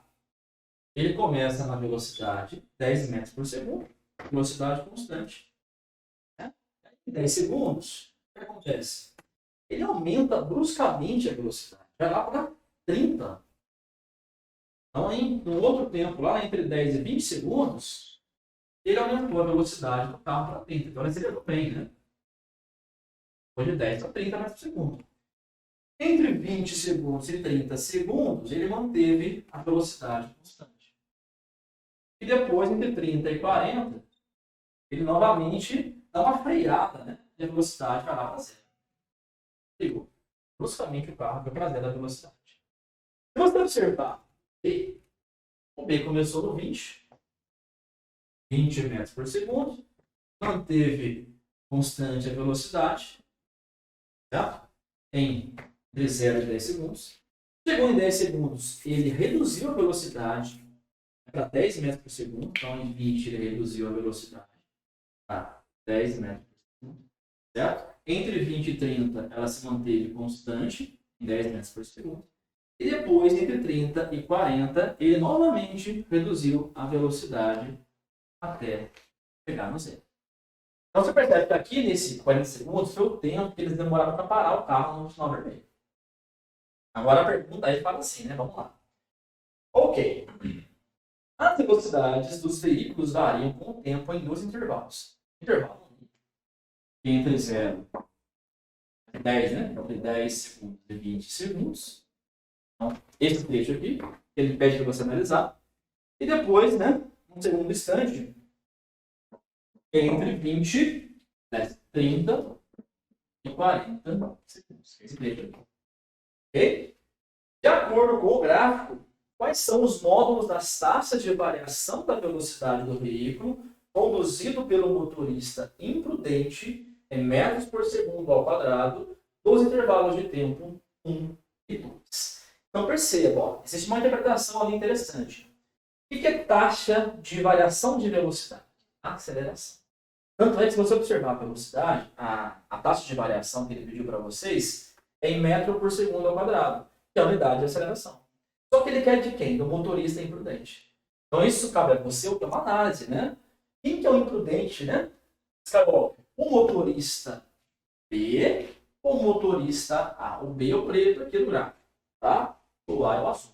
ele começa na velocidade 10 metros por segundo, velocidade constante. Em 10 segundos, o que acontece? Ele aumenta bruscamente a velocidade, vai lá para 30. Então, no outro tempo, lá entre 10 e 20 segundos, ele aumentou a velocidade do carro para 30. Então, ele acelerou bem, né? Foi de 10 para 30 metros por segundo. Entre 20 segundos e 30 segundos, ele manteve a velocidade constante. E depois, entre 30 e 40, ele novamente dá uma freada, né? E a velocidade vai lá para zero. Ligou. Bruscamente o carro foi para zero a velocidade. Se você observar B, o B começou no 20 metros por segundo, manteve constante a velocidade, certo? Entre 0 e 10 segundos. Chegou em 10 segundos, ele reduziu a velocidade para 10 metros por segundo. Então, em 20, ele reduziu a velocidade para 10 metros por segundo. Certo? Entre 20 e 30, ela se manteve constante, em 10 metros por segundo. E depois, entre 30 e 40, ele novamente reduziu a velocidade até chegar no zero. Então, você percebe que aqui, nesse 40 segundos, foi o tempo que eles demoraram para parar o carro no sinal vermelho. Agora a pergunta aí fala assim, né? Vamos lá. Ok. As velocidades dos veículos variam com o tempo em 2 intervalos. Intervalo entre 0 e 10, né? Entre 10 segundos e 20 segundos. Então, esse trecho aqui, ele pede para você analisar. E depois, né? Um segundo instante, entre 20, 30 e 40 segundos. Esse trecho aqui. Ok? De acordo com o gráfico, quais são os módulos das taxas de variação da velocidade do veículo conduzido pelo motorista imprudente em metros por segundo ao quadrado dos intervalos de tempo 1 e 2. Então perceba, ó, existe uma interpretação ali interessante. O que é taxa de variação de velocidade? Aceleração. Tanto é que se você observar a velocidade, a taxa de variação que ele pediu para vocês é em metro por segundo ao quadrado, que é a unidade de aceleração. Só que ele quer de quem? Do motorista imprudente. Então isso cabe a você, é uma análise, né? Quem que é o imprudente, né? O motorista B ou o motorista A? O B é o preto aqui do gráfico, tá? O A é o azul.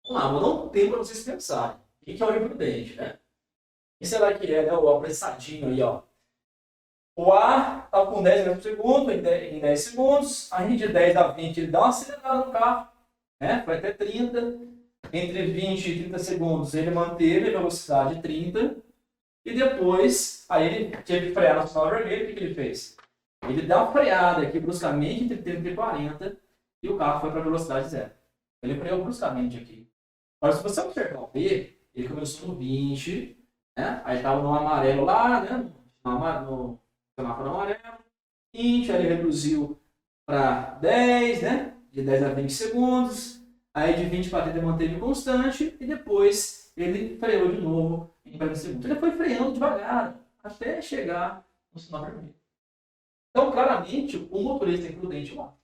Vamos lá, vou dar um tempo para vocês pensarem. Quem que é o imprudente, né? Quem será que é, né? O apressadinho aí, ó. O A está com 10 metros por segundo em 10 segundos. Aí de 10 a 20 ele dá uma acelerada no carro, né? Foi até 30. Entre 20 e 30 segundos ele manteve a velocidade 30. E depois, aí ele teve que frear no sinal vermelho. O que ele fez? Ele dá uma freada aqui bruscamente entre 30 e 40 e o carro foi para a velocidade zero. Ele freou bruscamente aqui. Agora, se você observar o B, ele começou no 20, né? Aí estava no amarelo lá, né? No semáforo amarelo. 20, aí ele reduziu para 10, né? De 10 a 20 segundos. Aí de 20 para 30 manteve constante e depois ele freou de novo em 40 segundos. Ele foi freando devagar até chegar no sinal vermelho. Então, claramente, o motorista é imprudente lá.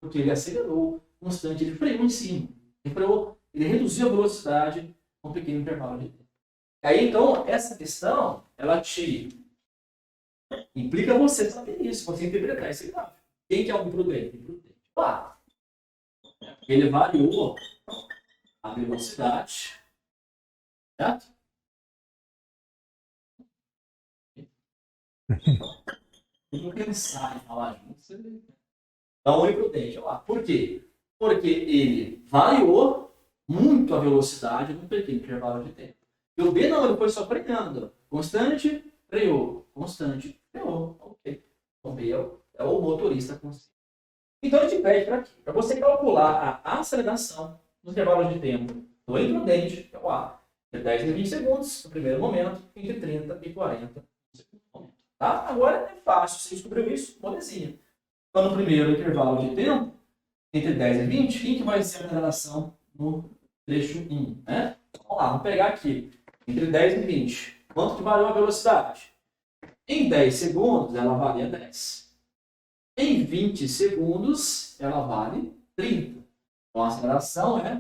Porque ele acelerou constante, ele freou em cima. Ele reduziu a velocidade com um pequeno intervalo de tempo. Aí, então, essa questão, ela te implica você saber isso, você interpretar esse gráfico. Quem que é o imprudente? Imprudente. Lá. Ele variou a velocidade, certo? Não pensar em falar junto. Então, o imprudente, lá. Por quê? Porque ele variou muito a velocidade num pequeno intervalo de tempo. E o B não, ele foi só freando. Constante, freou. Constante, freou. Ok. O B é o motorista consciente. Então, a gente pede para você calcular a aceleração nos intervalos de tempo do imprudente, que é o A, de 10 a 20 segundos no primeiro momento, entre 30 e 40 no segundo momento. Tá? Agora é fácil, você descobriu isso, molezinha. Então, no primeiro intervalo de tempo, entre 10 e 20, quem que vai ser a aceleração no trecho 1? Né? Vamos lá, vamos pegar aqui. Entre 10 e 20. Quanto que variou a velocidade? Em 10 segundos, ela valia 10. Em 20 segundos, ela vale 30. Então, a aceleração é...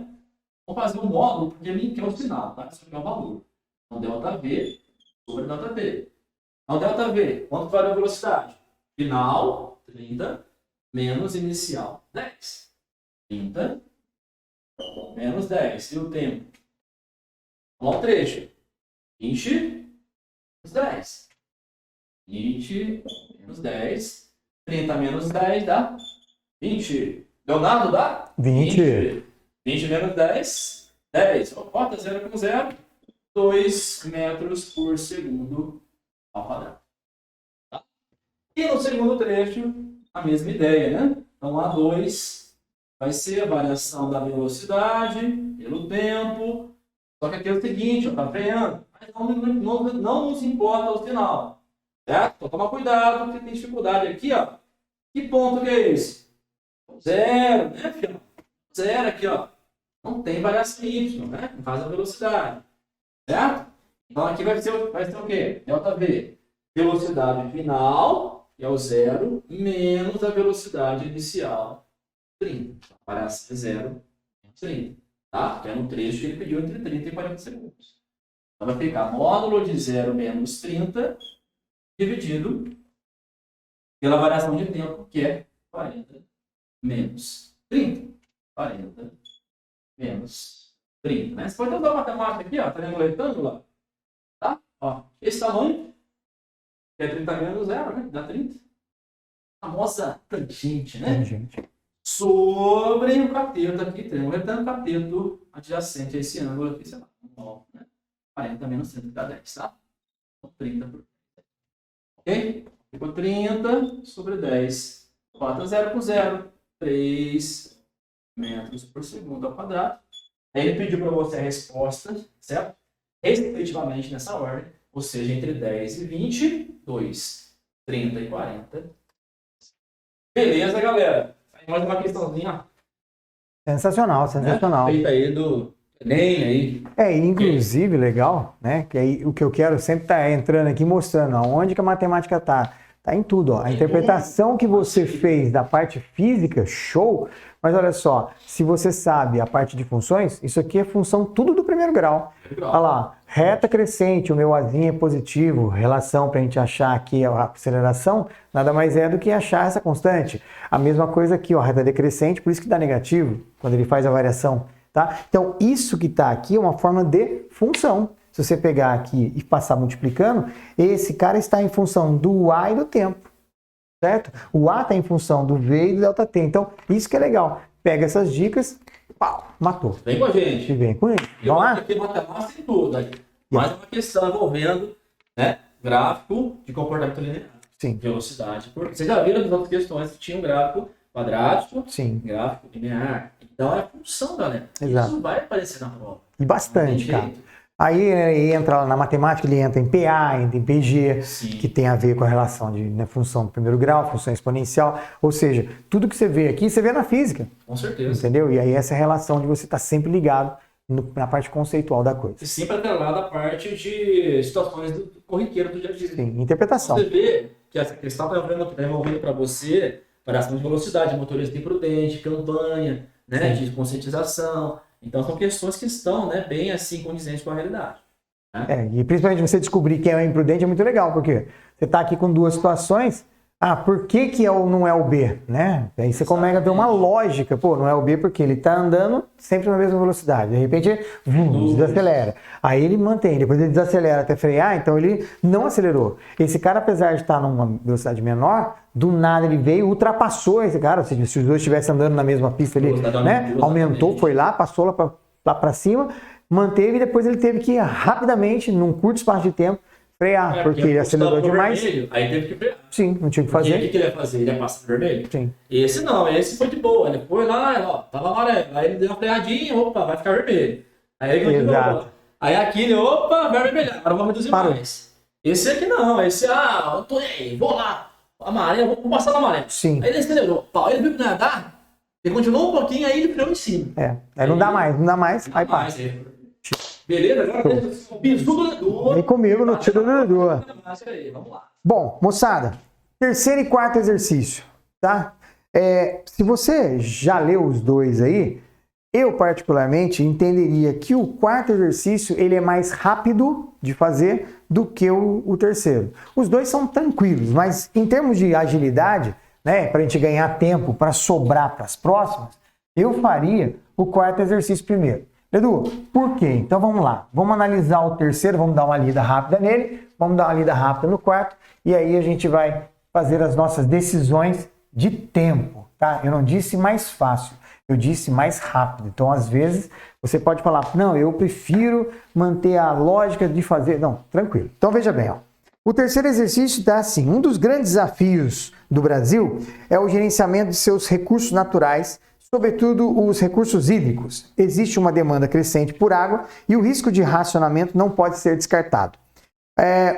Vamos fazer um módulo, porque ele quer o sinal, tá? Isso aqui é o valor. Então, ΔV sobre ΔV. Então, ΔV, quanto variou a velocidade? Final, 30, menos inicial, 10. 30, menos 10. E o tempo? Vamos ao trecho. 20, menos 10. 20, menos 10. 30 menos 10 dá 20. Leonardo dá? 20. 20 menos 10, 10. Bota 0 com 0. 2 metros por segundo ao quadrado. Tá? E no segundo trecho, a mesma ideia, né? Então, A2 vai ser a variação da velocidade pelo tempo. Só que aqui é o seguinte, está freando. Mas não nos importa o sinal. Certo? Então, toma cuidado, porque tem dificuldade aqui, ó. Que ponto que é esse? 0, né, filho? 0 aqui, ó. Não tem variação Y, né? Não faz a velocidade. Certo? Então, aqui vai ser o quê? ΔV. Velocidade final, que é o 0, menos a velocidade inicial, 30. A variação é 0, menos 30. Tá? Que é no trecho que ele pediu entre 30 e 40 segundos. Então, vai ficar módulo de 0 menos 30 dividido pela variação de tempo, que é 40 menos 30. 40 menos 30. Né? Você pode usar a matemática aqui, ó, tá vendo o retângulo? Tá? Ó, esse tamanho, que é 30 menos 0, né? Dá 30. A famosa tangente, né? Tangente. Sobre o cateto aqui, tem um retângulo cateto adjacente a esse ângulo aqui, sei lá, 9, né? 40 menos 30 dá 10, tá? Então, 30 por 30. Ok? Ficou 30 sobre 10. Bota 0 com 0. 3 metros por segundo ao quadrado. Aí ele pediu para você a resposta, certo? Respectivamente nessa ordem, ou seja, entre 10 e 20, 2, 30 e 40. Beleza, galera? Mais uma questãozinha. Sensacional, sensacional. Né? Feita aí do Nem aí. Inclusive, legal, né? Que aí o que eu quero sempre tá entrando aqui mostrando aonde que a matemática tá. Tá em tudo, ó. A interpretação que você fez da parte física, show. Mas olha só, se você sabe a parte de funções, isso aqui é função tudo do primeiro grau. Olha lá, reta crescente, o meu Azinho é positivo, relação para a gente achar aqui a aceleração, nada mais é do que achar essa constante. A mesma coisa aqui, ó, reta decrescente, por isso que dá negativo, quando ele faz a variação, tá? Então, isso que está aqui é uma forma de função. Se você pegar aqui e passar multiplicando, esse cara está em função do A e do tempo, certo? O A está em função do V e do ΔT. Então, isso que é legal. Pega essas dicas, pau, matou. Vem com a gente. E vem com ele. Vamos lá? Aqui matemática e tudo. Aí. Mais uma questão envolvendo, né, gráfico de comportamento linear. Sim. Velocidade. Vocês já viram nas outras questões que tinha um gráfico quadrático, Sim. gráfico linear. Então é função, galera. Exato. Isso vai aparecer na prova. E bastante, cara. Aí ele entra na matemática, ele entra em PA, entra em PG, Sim. que tem a ver com a relação de função do primeiro grau, função exponencial. Ou seja, tudo que você vê aqui, você vê na física. Com certeza. Entendeu? E aí essa é a relação de você estar sempre ligado na parte conceitual da coisa. E sempre atrelado à parte de situações do corriqueiro do dia a dia. Sim, interpretação. Você vê que essa questão está envolvendo para você variação de velocidade, motorista imprudente, campanha, né, de conscientização. Então são questões que estão, né, bem assim condizentes com a realidade. Né? E principalmente você descobrir quem é o imprudente é muito legal, porque você está aqui com duas situações. Por que não é o B, né? Aí você começa a ver uma lógica. Pô, não é o B porque ele está andando sempre na mesma velocidade. De repente, desacelera. Aí ele mantém, depois ele desacelera até frear, então ele não acelerou. Esse cara, apesar de estar numa velocidade menor, do nada ele veio, ultrapassou esse cara. Ou seja, se os dois estivessem andando na mesma pista, ele, né, aumentou, foi lá, passou lá para cima, manteve e depois ele teve que ir rapidamente, num curto espaço de tempo, frear, porque ele acelerou demais. Vermelho, aí teve que frear. Sim, não tinha o que fazer. O que ele ia fazer? Ele ia passar vermelho? Sim. Esse não, esse foi de boa. Ele foi lá, ó, tava amarelo. Aí ele deu uma freadinha, opa, vai ficar vermelho. Aí ele continuou. Aí aqui ele, opa, vai vermelhar, agora vamos reduzir mais. Esse aqui não, esse, eu tô aí, vou lá, amarelo, vou passar no amarelo. Sim. Aí ele acelerou, pau, ele viu que não ia dar, ele continuou um pouquinho, aí ele freou em cima. Aí não dá mais, aí passa. Beleza? Agora o bizu do Edu. Vem comigo no tiro do Edu. Vamos lá. Bom, moçada, terceiro e quarto exercício, tá? Se você já leu os dois aí, eu particularmente entenderia que o quarto exercício ele é mais rápido de fazer do que o terceiro. Os dois são tranquilos, mas em termos de agilidade, né, para a gente ganhar tempo para sobrar para as próximas, eu faria o quarto exercício primeiro. Edu, por quê? Então vamos lá. Vamos analisar o terceiro, vamos dar uma lida rápida nele, vamos dar uma lida rápida no quarto e aí a gente vai fazer as nossas decisões de tempo, tá? Eu não disse mais fácil, eu disse mais rápido. Então, às vezes, você pode falar, não, eu prefiro manter a lógica de fazer... Não, tranquilo. Então, veja bem, ó. O terceiro exercício está assim, um dos grandes desafios do Brasil é o gerenciamento de seus recursos naturais, sobretudo os recursos hídricos. Existe uma demanda crescente por água e o risco de racionamento não pode ser descartado.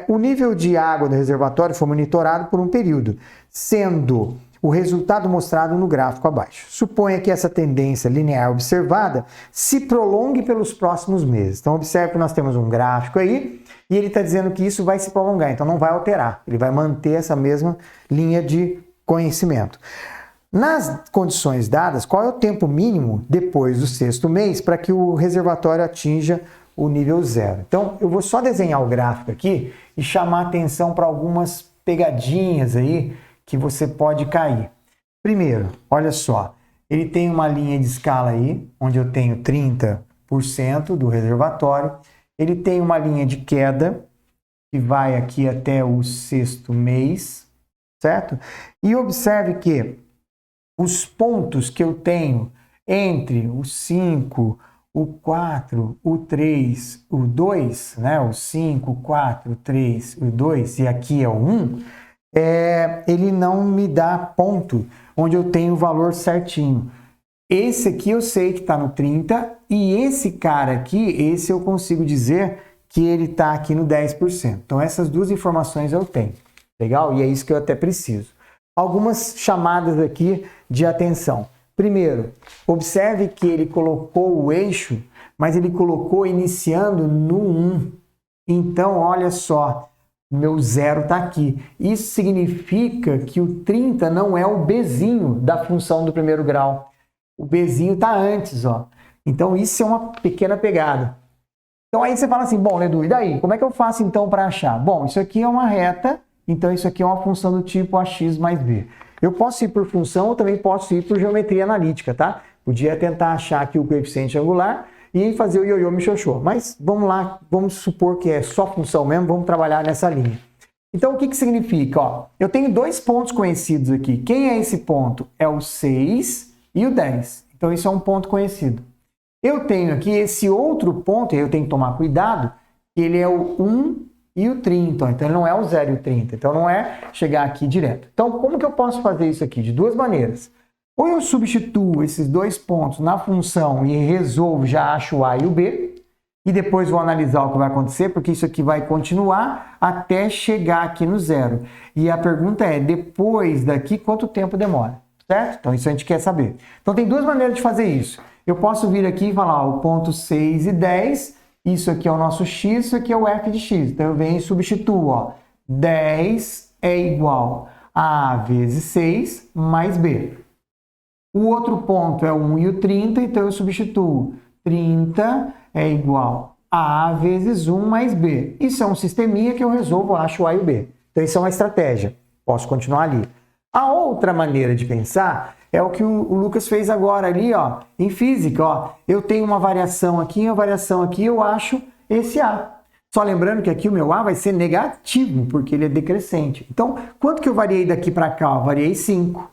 O nível de água do reservatório foi monitorado por um período, sendo o resultado mostrado no gráfico abaixo. Suponha que essa tendência linear observada se prolongue pelos próximos meses. Então, observe que nós temos um gráfico aí e ele está dizendo que isso vai se prolongar, então não vai alterar. Ele vai manter essa mesma linha de conhecimento. Nas condições dadas, qual é o tempo mínimo depois do sexto mês para que o reservatório atinja o nível zero? Então, eu vou só desenhar o gráfico aqui e chamar atenção para algumas pegadinhas aí que você pode cair. Primeiro, olha só, ele tem uma linha de escala aí, onde eu tenho 30% do reservatório, ele tem uma linha de queda que vai aqui até o sexto mês, certo? E observe que os pontos que eu tenho entre o 5, o 4, o 3, o 2, né? O 5, o 4, o 3, o 2 e aqui é o 1, ele não me dá ponto onde eu tenho o valor certinho. Esse aqui eu sei que está no 30 e esse cara aqui, esse eu consigo dizer que ele está aqui no 10%. Então essas duas informações eu tenho. Legal? E é isso que eu até preciso. Algumas chamadas aqui de atenção. Primeiro, observe que ele colocou o eixo, mas ele colocou iniciando no 1. Então, olha só, meu zero está aqui. Isso significa que o 30 não é o Bzinho da função do primeiro grau. O Bzinho está antes, ó. Então, isso é uma pequena pegada. Então, aí você fala assim, bom, Ledu, e daí? Como é que eu faço, então, para achar? Bom, isso aqui é uma reta, então isso aqui é uma função do tipo ax mais b. Eu posso ir por função ou também posso ir por geometria analítica, tá? Podia tentar achar aqui o coeficiente angular e fazer o ioiô michiochô. Mas vamos lá, vamos supor que é só função mesmo, vamos trabalhar nessa linha. Então, o que significa? Ó, eu tenho dois pontos conhecidos aqui. Quem é esse ponto? É o 6 e o 10. Então, isso é um ponto conhecido. Eu tenho aqui esse outro ponto, e eu tenho que tomar cuidado, que ele é o 1 e o 30. Então, ele não é o 0 e o 30. Então, não é chegar aqui direto. Então, como que eu posso fazer isso aqui? De duas maneiras. Ou eu substituo esses dois pontos na função e resolvo, já acho o a e o b, e depois vou analisar o que vai acontecer, porque isso aqui vai continuar até chegar aqui no zero. E a pergunta é, depois daqui, quanto tempo demora? Certo? Então, isso a gente quer saber. Então, tem duas maneiras de fazer isso. Eu posso vir aqui e falar, ó, o ponto 6 e 10, isso aqui é o nosso x, isso aqui é o f de x. Então, eu venho e substituo, ó, 10 é igual a vezes 6 mais b. O outro ponto é o 1 e o 30, então eu substituo 30 é igual a A vezes 1 mais B. Isso é um sisteminha que eu resolvo, acho o A e o B. Então, isso é uma estratégia. Posso continuar ali. A outra maneira de pensar é o que o Lucas fez agora ali, ó, em física. Ó. Eu tenho uma variação aqui, eu acho esse A. Só lembrando que aqui o meu A vai ser negativo, porque ele é decrescente. Então, quanto que eu variei daqui para cá? Eu variei 5.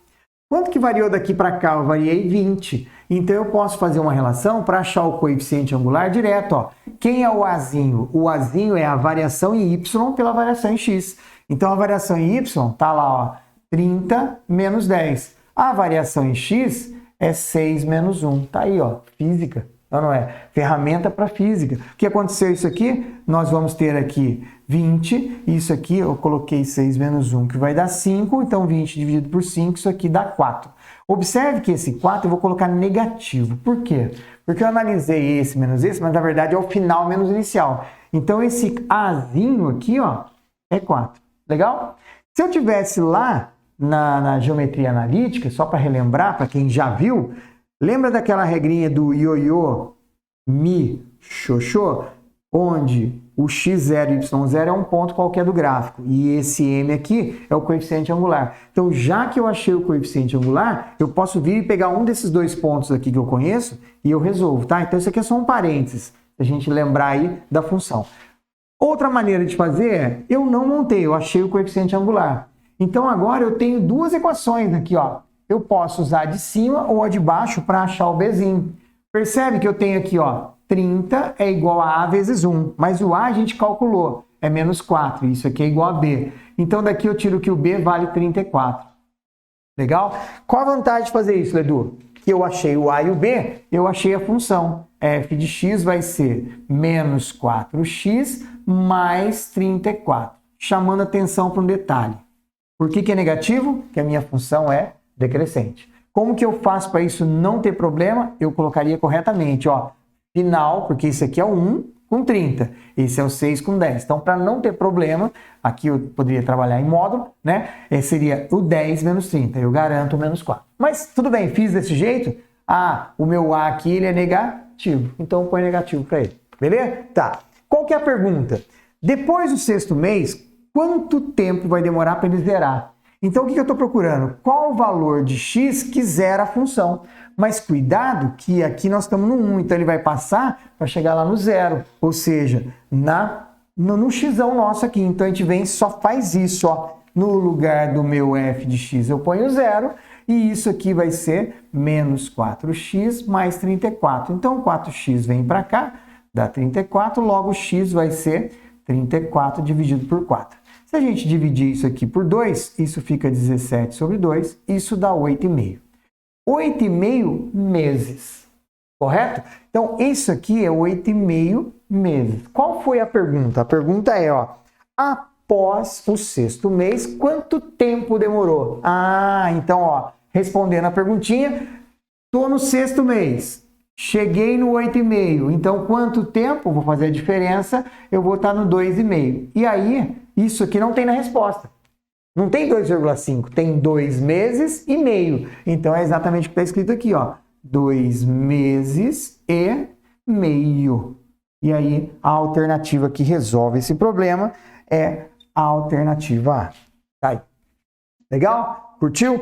Quanto que variou daqui para cá? Eu variei 20. Então, eu posso fazer uma relação para achar o coeficiente angular direto. Ó. Quem é o Azinho? O Azinho é a variação em Y pela variação em X. Então, a variação em Y está lá, ó, 30 menos 10. A variação em X é 6 menos 1. Está aí, ó, física. Não é? Ferramenta para física. O que aconteceu isso aqui? Nós vamos ter aqui 20, isso aqui eu coloquei 6 menos 1, que vai dar 5, então 20 dividido por 5, isso aqui dá 4. Observe que esse 4 eu vou colocar negativo. Por quê? Porque eu analisei esse menos esse, mas na verdade é o final menos inicial. Então esse Azinho aqui, ó, é 4. Legal? Se eu tivesse lá na geometria analítica, só para relembrar, para quem já viu, lembra daquela regrinha do ioiô, mi, xoxô, onde o x0 e y0 é um ponto qualquer do gráfico e esse m aqui é o coeficiente angular. Então, já que eu achei o coeficiente angular, eu posso vir e pegar um desses dois pontos aqui que eu conheço e eu resolvo, tá? Então, isso aqui é só um parênteses, pra gente lembrar aí da função. Outra maneira de fazer é, eu não montei, eu achei o coeficiente angular. Então, agora eu tenho duas equações aqui, ó. Eu posso usar a de cima ou a de baixo para achar o Bzinho. Percebe que eu tenho aqui, ó, 30 é igual a A vezes 1, mas o A a gente calculou, é menos 4, isso aqui é igual a B. Então, daqui eu tiro que o B vale 34. Legal? Qual a vantagem de fazer isso, Edu? Que eu achei o A e o B, eu achei a função. F de x vai ser menos 4x mais 34. Chamando atenção para um detalhe. Por que é negativo? Porque a minha função é decrescente. Como que eu faço para isso não ter problema? Eu colocaria corretamente, ó, final, porque isso aqui é o 1 com 30, esse é o 6 com 10. Então, para não ter problema, aqui eu poderia trabalhar em módulo, né? Seria o 10 menos 30, eu garanto o menos 4. Mas tudo bem, fiz desse jeito? Ah, o meu A aqui ele é negativo, então põe negativo para ele, beleza? Tá. Qual que é a pergunta? Depois do sexto mês, quanto tempo vai demorar para ele zerar? Então, o que eu estou procurando? Qual o valor de x que zera a função? Mas cuidado que aqui nós estamos no 1, então ele vai passar para chegar lá no 0, ou seja, no xão nosso aqui. Então, a gente vem e só faz isso, ó. No lugar do meu f de x eu ponho 0, e isso aqui vai ser menos 4x mais 34. Então, 4x vem para cá, dá 34, logo x vai ser 34 dividido por 4. Se a gente dividir isso aqui por 2, isso fica 17 sobre 2, isso dá 8,5. 8,5 meses, correto? Então, isso aqui é 8,5 meses. Qual foi a pergunta? A pergunta é, ó, após o sexto mês, quanto tempo demorou? Ah, então, ó, respondendo a perguntinha, Tô no 6º mês. Cheguei no 8,5. Então, quanto tempo? Vou fazer a diferença. Eu vou estar no 2,5. E aí, isso aqui não tem na resposta. Não tem 2,5. Tem 2 meses e meio. Então, é exatamente o que está escrito aqui, ó. 2 meses e meio. E aí, a alternativa que resolve esse problema é a alternativa A. Tá aí. Legal? Curtiu?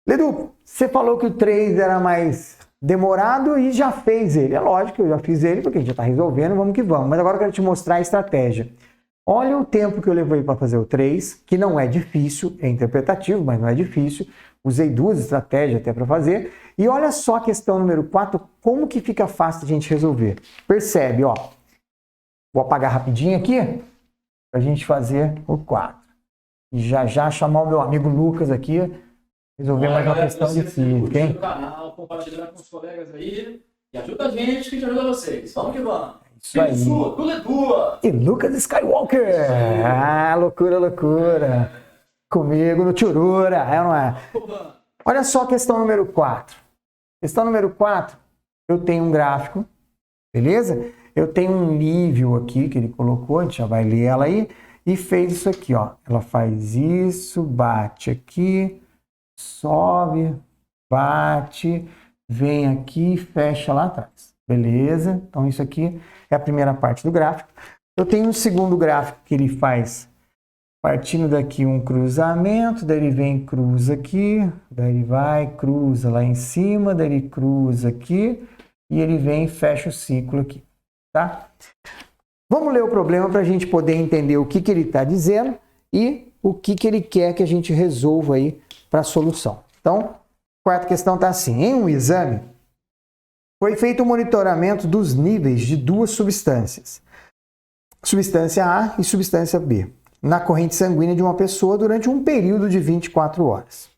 Ledu, você falou que o 3 era mais demorado e já fez ele. É lógico que eu já fiz ele, porque a gente já está resolvendo, vamos que vamos. Mas agora eu quero te mostrar a estratégia. Olha o tempo que eu levei para fazer o 3, que não é difícil, é interpretativo, mas não é difícil. Usei 2 estratégias até para fazer. E olha só a questão número 4, como que fica fácil de a gente resolver. Percebe, ó. Vou apagar rapidinho aqui, para a gente fazer o 4. E já chamar o meu amigo Lucas aqui, resolver mais uma questão de física, hein? Canal, compartilhar com os colegas aí. E ajuda a gente que ajuda vocês. Vamos que vamos. Isso aí. Tudo é tua. E Lucas Skywalker. Ah, loucura, loucura. Comigo no Tchurura, é ou não é? Olha só a questão número 4. Questão número 4, eu tenho um gráfico, beleza? Eu tenho um nível aqui que ele colocou, a gente já vai ler ela aí. E fez isso aqui, ó. Ela faz isso, bate aqui, sobe, bate, vem aqui, fecha lá atrás. Beleza? Então isso aqui é a primeira parte do gráfico. Eu tenho um segundo gráfico que ele faz partindo daqui um cruzamento, daí ele vem, cruza aqui, daí ele vai, cruza lá em cima, daí ele cruza aqui e ele vem e fecha o ciclo aqui, tá? Vamos ler o problema para a gente poder entender o que ele está dizendo e o que ele quer que a gente resolva aí para a solução. Então, a quarta questão está assim. Em um exame, foi feito o monitoramento dos níveis de 2 substâncias, substância A e substância B, na corrente sanguínea de uma pessoa durante um período de 24 horas.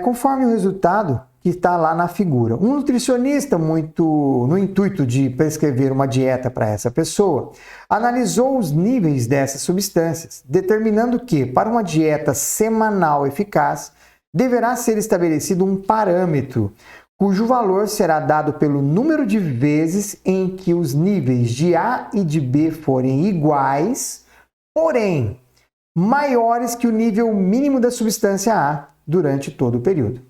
Conforme o resultado que está lá na figura. Um nutricionista, muito no intuito de prescrever uma dieta para essa pessoa, analisou os níveis dessas substâncias, determinando que, para uma dieta semanal eficaz, deverá ser estabelecido um parâmetro, cujo valor será dado pelo número de vezes em que os níveis de A e de B forem iguais, porém maiores que o nível mínimo da substância A durante todo o período.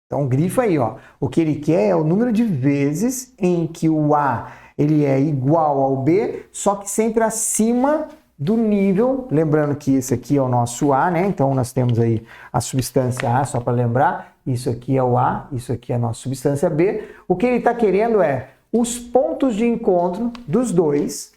Então, grifa aí, ó. O que ele quer é o número de vezes em que o A ele é igual ao B, só que sempre acima do nível. Lembrando que esse aqui é o nosso A, né? Então, nós temos aí a substância A, só para lembrar. Isso aqui é o A, isso aqui é a nossa substância B. O que ele está querendo é os pontos de encontro dos dois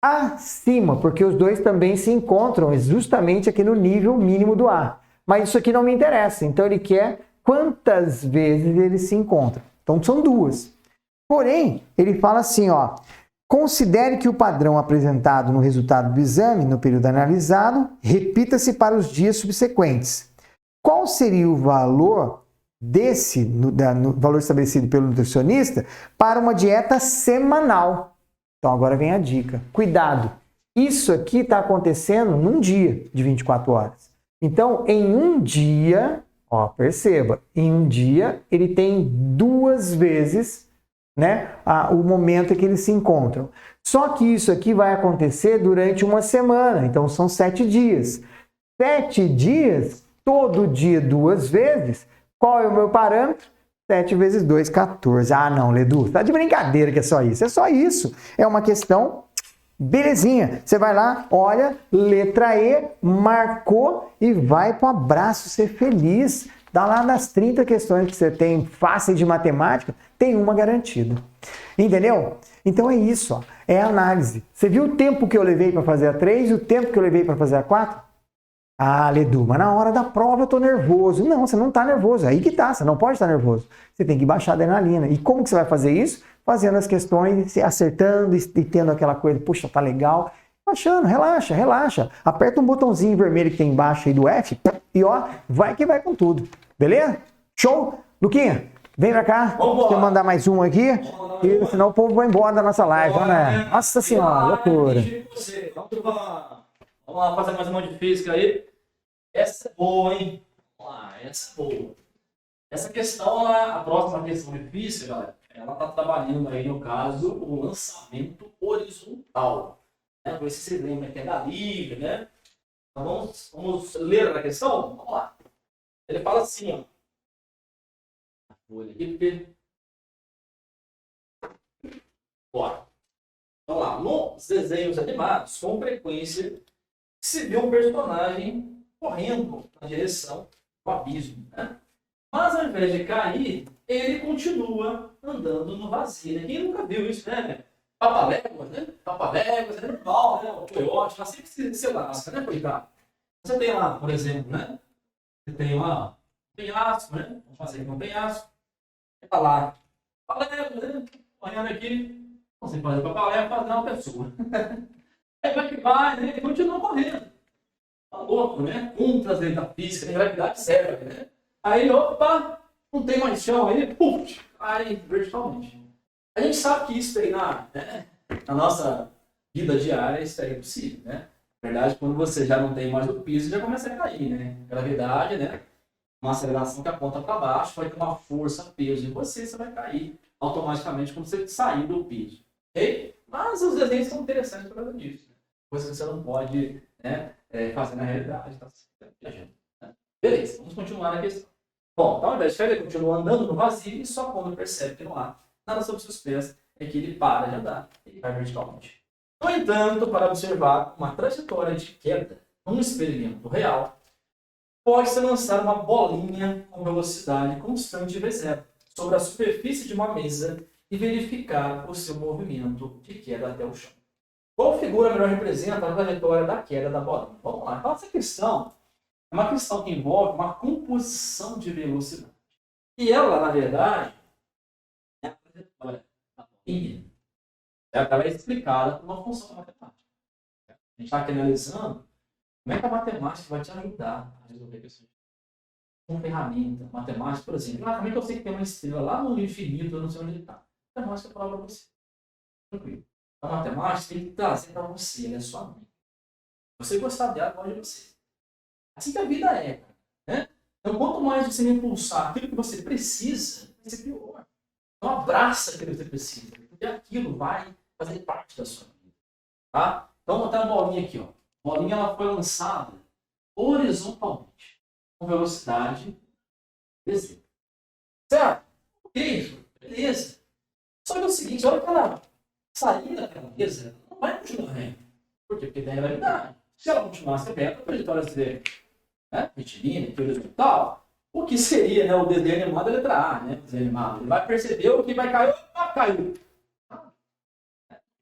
acima, porque os dois também se encontram justamente aqui no nível mínimo do A. Mas isso aqui não me interessa. Então, ele quer quantas vezes eles se encontram. Então, são 2. Porém, ele fala assim, ó, considere que o padrão apresentado no resultado do exame, no período analisado, repita-se para os dias subsequentes. Qual seria o valor no valor estabelecido pelo nutricionista para uma dieta semanal? Então, agora vem a dica. Cuidado! Isso aqui está acontecendo num dia de 24 horas. Então, em um dia... Ó, perceba, em um dia ele tem 2 vezes, né, o momento em que eles se encontram. Só que isso aqui vai acontecer durante uma semana, então são 7 dias. 7 dias, todo dia 2 vezes. Qual é o meu parâmetro? 7 vezes 2, 14. Ah, não, Ledu, tá de brincadeira que é só isso. É só isso. É uma questão... Belezinha, você vai lá, olha, letra E, marcou e vai para o abraço ser feliz. Dá lá nas 30 questões que você tem fáceis de matemática, tem uma garantida. Entendeu? Então é isso, ó, é análise. Você viu o tempo que eu levei para fazer a 3 e o tempo que eu levei para fazer a 4? Ah, Ledu, mas na hora da prova eu tô nervoso. Não, você não tá nervoso, aí que tá, você não pode estar nervoso. Você tem que baixar a adrenalina. E como que você vai fazer isso? Fazendo as questões, acertando e tendo aquela coisa, puxa, tá legal. Baixando, relaxa, relaxa. Aperta um botãozinho vermelho que tem embaixo aí do F e ó, vai que vai com tudo. Beleza? Show? Luquinha, vem pra cá. Deixa eu mandar mais um aqui. E senão o povo vai embora da nossa live, né? Nossa senhora, loucura. Vamos lá fazer mais uma de física aí. Essa é boa, hein? Vamos lá, essa é boa. Essa questão, a próxima questão de física, galera, ela está trabalhando aí, no caso, o lançamento horizontal. Né? Vamos ver se vocês lembram que é da Lívia, né? Então vamos ler a questão? Vamos lá. Ele fala assim, ó. Vou olhar aqui porque... Bora. Vamos lá. Nos desenhos animados, com frequência, se vê um personagem correndo na direção do abismo, né? Mas ao invés de cair, ele continua andando no vazio. Né? Quem nunca viu isso, né? Papaléguas, né? Papaléguas, é normal, né? O coiote, lá sempre se lasca, né, coitado? Você tem lá, por exemplo, né? Você tem lá um penhasco, né? Vamos fazer aqui um penhasco. Tá lá, papalégua, né? Olhando aqui, você pode papalégua fazer uma pessoa. Aí vai que vai, né? Ele continua correndo. Tá louco, né? Contra as leis da física, a gravidade serve, né? Aí, opa, não tem mais chão, aí, puf, cai verticalmente. A gente sabe que isso aí na nossa vida diária, isso aí é impossível, né? Na verdade, quando você já não tem mais o piso, já começa a cair, né? Gravidade, né? Uma aceleração que aponta para baixo, vai ter uma força, peso em você, você vai cair automaticamente quando você sair do piso. Ok? Mas os desenhos são interessantes por causa disso. Né? Coisa que você não pode, né, fazer na realidade. Tá? Beleza, vamos continuar na questão. Bom, então ao invés de ele continua andando no vazio e só quando percebe que não há nada sobre seus pés é que ele para de andar, ele vai verticalmente. No entanto, para observar uma trajetória de queda num experimento real, pode-se lançar uma bolinha com velocidade constante V0 sobre a superfície de uma mesa e verificar o seu movimento de queda até o chão. Qual figura melhor representa a trajetória da queda da bolinha? Vamos lá. Então, essa questão é uma questão que envolve uma composição de velocidade. E ela, na verdade, é a trajetória da bolinha. Ela é explicada por uma função matemática. A gente está aqui analisando como é que a matemática vai te ajudar a resolver questões. Com ferramenta, matemática, por exemplo. Como é que eu sei que tem uma estrela lá no infinito, eu não sei onde ele está? A matemática fala para você. Tranquilo. A matemática tem que trazer para você, ela é sua mãe. Você gostar dela, pode você. Assim que a vida é, né? Então, quanto mais você impulsar aquilo que você precisa, vai ser pior. Então, abraça aquilo que você precisa, porque aquilo vai fazer parte da sua vida. Tá? Então, vou botar uma bolinha aqui. Ó. A bolinha ela foi lançada horizontalmente, com velocidade v. Certo? Ok, beleza. Só que é o seguinte, a hora que ela sair daquela mesa, ela não vai continuar reta. Por quê? Porque tem gravidade. Se ela continuasse reta, a trajetória seria retilínea, horizontal, o que seria, né, o desenho animado da letra A, né? O desenho animado. Ele vai perceber o que vai cair, opa, caiu.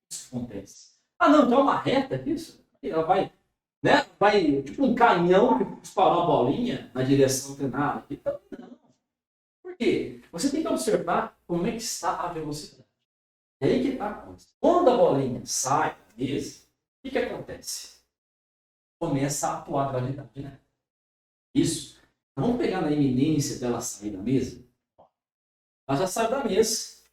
Isso acontece. Ah, não, então é uma reta, isso? Ela vai, né? Vai, tipo um canhão que disparou uma bolinha na direção treinada. Então, não. Por quê? Você tem que observar como é que está a velocidade. É aí que está a coisa. Quando a bolinha sai da mesa, o que acontece? Começa a atuar a gravidade, né? Isso. Então, vamos pegar na iminência dela sair da mesa. Ela já saiu da mesa.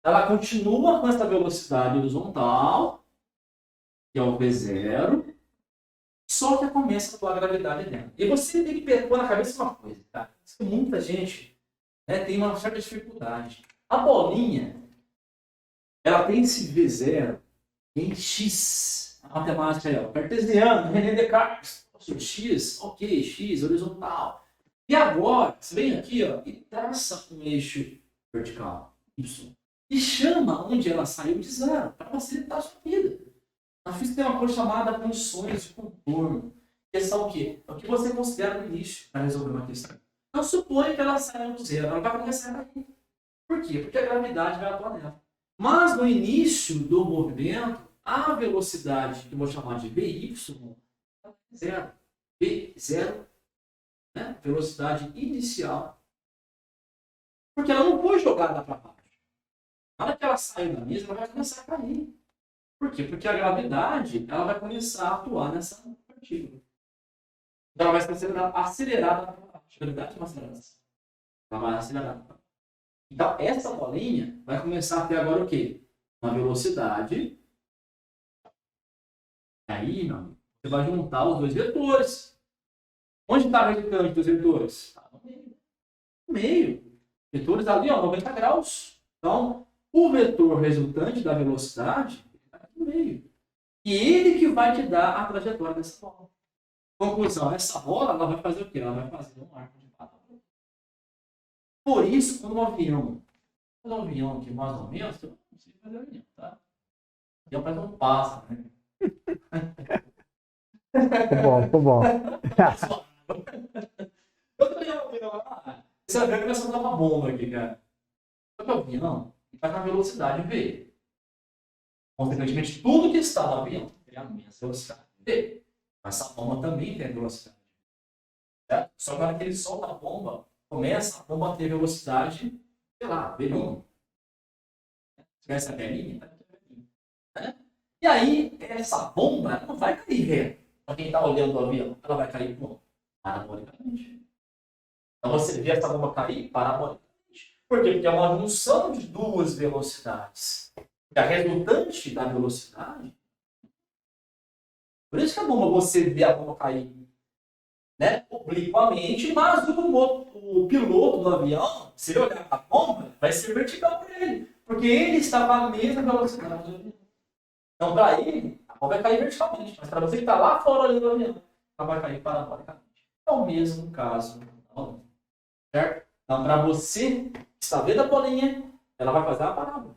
Ela continua com essa velocidade horizontal, que é o V0, só que começa a atuar a gravidade dela. E você tem que pôr na cabeça uma coisa, tá? Muita gente, né, tem uma certa dificuldade. A bolinha, ela tem esse V0 em X. A matemática é cartesiana, René Descartes. X, ok, X, horizontal. E agora, você vem aqui, ó, e traça um eixo vertical, Y. E chama onde ela saiu de zero, para facilitar a sua vida. Na física tem uma coisa chamada funções de contorno. Que são o quê? É o que você considera no início para resolver uma questão. Então suponha que ela saiu do zero, ela vai começar a cair. Por quê? Porque a gravidade vai atuar nela. Mas no início do movimento, a velocidade, que eu vou chamar de VY, zero. V0, né? Velocidade inicial. Porque ela não foi jogada para baixo. Na hora que ela saiu da mesa, ela vai começar a cair. Por quê? Porque a gravidade ela vai começar a atuar nessa partícula. Então ela vai ser acelerada para baixo. A gravidade é uma aceleração. Ela vai acelerar. Então essa bolinha vai começar a ter agora o quê? Uma velocidade. Aí, meu amigo, você vai juntar os dois vetores. Onde está a radicante dos vetores? Está no meio. no meio. Vetores ali, ó, 90 graus. Então, o vetor resultante da velocidade está aqui no meio. E ele que vai te dar a trajetória dessa bola. Conclusão, essa bola ela vai fazer o quê? Ela vai fazer um arco de parábola. Por isso, quando um avião aqui mais ou menos, eu não sei fazer avião, tá? O avião parece um pássaro, né? Ficou bom. Eu também avião lá. Esse avião começa a dar uma bomba aqui, cara. Só que o avião está com a velocidade V. Consequentemente, tudo que está no avião tem a mesma velocidade V. Mas essa bomba também tem a velocidade. Certo? Só que na hora que ele solta a bomba, começa a bomba a ter velocidade, sei lá, V1. Você conhece a velhinha? Tá aqui a velhinha. Né? E aí, essa bomba não vai cair reto. Para quem está olhando o avião, ela vai cair parabolicamente. Então você vê essa bomba cair parabolicamente. Por quê? Porque é uma junção de duas velocidades. E a resultante da velocidade. Por isso que a bomba, você vê a bomba cair, né, obliquamente, mas o piloto do avião, se ele olhar para a bomba, vai ser vertical para ele. Porque ele está com a mesma velocidade do avião. Então, para ele, a bomba vai cair verticalmente. Mas para você que está lá fora olhando o avião, ela vai cair parabolicamente. É o mesmo caso. Certo? Então, para você que está vendo a bolinha, ela vai fazer uma parábola.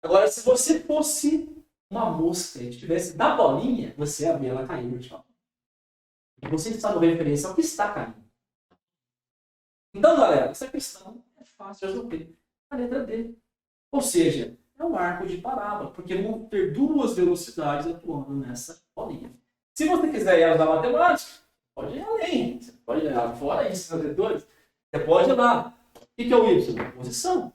Agora, se você fosse uma mosca e estivesse na bolinha, você ia ver ela cair verticalmente. E você está dando referência ao que está caindo. Então, galera, essa questão é fácil de resolver. A letra D. Ou seja, é um arco de parábola, porque vão ter duas velocidades atuando nessa bolinha. Se você quiser ir usar matemática, pode ir além. Você pode ir fora isso, nos vetores. Você pode ir lá. O que é o Y? Posição.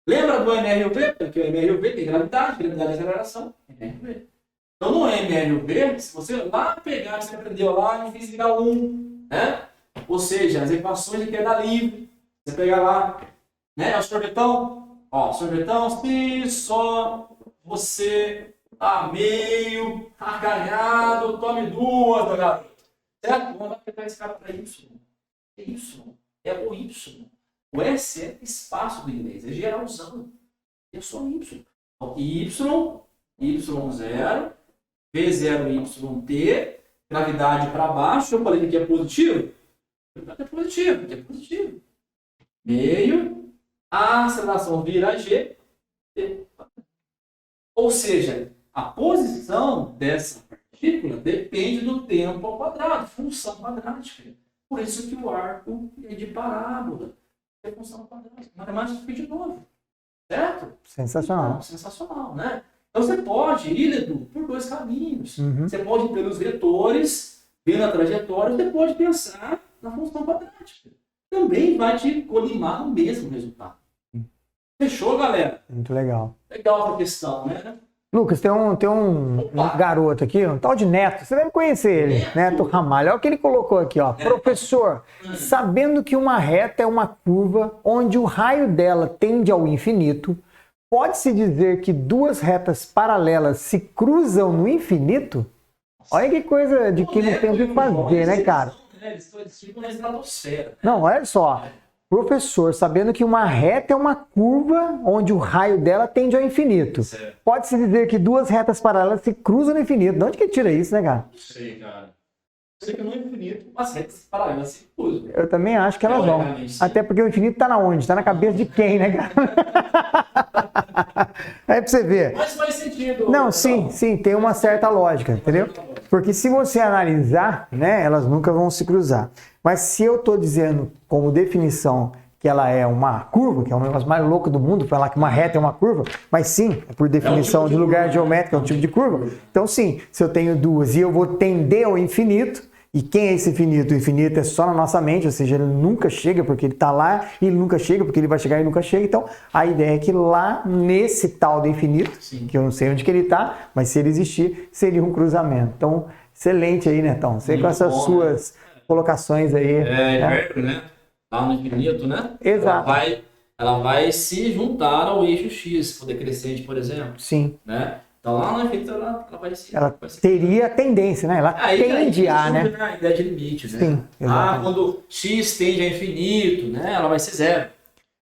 Lembra do MRUV? Porque o MRUV tem gravidade e aceleração. MRUV. Então, no MRUV, se você lá pegar, você aprendeu lá em Física 1, né? Ou seja, as equações de queda livre, você pegar lá, né? O sorvetão, ó, sorvetão, se só você tá meio acanhado, tome duas, meu garoto. Certo? Vamos apertar esse cara para Y. É Y. É o Y. O S é espaço do inglês, é geralzão. É só Y. Então, Y, Y0, V0, YT, gravidade para baixo. Eu falei que aqui é positivo. Aqui é positivo, aqui é positivo. Meio, a aceleração vira G. T. Ou seja, a posição dessa partícula depende do tempo ao quadrado, função quadrática. Por isso que o arco é de parábola. É função quadrática. Matemática fica de novo. Certo? Sensacional. Então, sensacional, né? Então você pode ir, Edu, por dois caminhos. Você pode ir pelos vetores, vendo a trajetória, você pode pensar na função quadrática. Também vai te colimar no mesmo resultado. Fechou, galera? Muito legal. Legal essa questão, né? Lucas, tem um garoto aqui, um tal de Neto, você deve conhecer ele, Neto Ramalho. Olha o que ele colocou aqui, ó. Professor, sabendo que uma reta é uma curva onde o raio dela tende ao infinito, pode-se dizer que duas retas paralelas se cruzam no infinito? Olha que coisa de que não tem o que fazer, né, cara? Eles ficam na estratosfera. Não, olha só. Professor, sabendo que uma reta é uma curva onde o raio dela tende ao infinito. Pode-se dizer que duas retas paralelas se cruzam no infinito. De onde que tira isso, né, cara? Não sei, cara. Eu sei que no infinito as retas paralelas se cruzam. Eu também acho que elas vão. Até porque o infinito tá na onde? Tá na cabeça de quem, né, cara? Aí pra você ver. Mas faz sentido. Não, sim, tem uma certa lógica, entendeu? Porque se você analisar, né, elas nunca vão se cruzar. Mas se eu estou dizendo como definição que ela é uma curva, que é o negócio mais louco do mundo, falar que uma reta é uma curva, mas sim, é por definição de lugar geométrico, é um tipo de curva. Então sim, se eu tenho duas e eu vou tender ao infinito, e quem é esse infinito? O infinito é só na nossa mente, ou seja, ele nunca chega porque ele está lá, e ele nunca chega porque ele vai chegar e nunca chega. Então, a ideia é que lá nesse tal do infinito, que eu não sei onde que ele está, mas se ele existir, seria um cruzamento. Então, excelente aí, Netão. Você com essas suas colocações aí. Né? Lá no infinito, né? Exato. Ela vai se juntar ao eixo X, se for decrescente, por exemplo. Sim. Né? Então lá no infinito ela vai ser. Ela teria tendência, né? Ela tende a, né? A ideia de limite, né? Sim, exatamente. Quando x tende a infinito, né? Ela vai ser zero.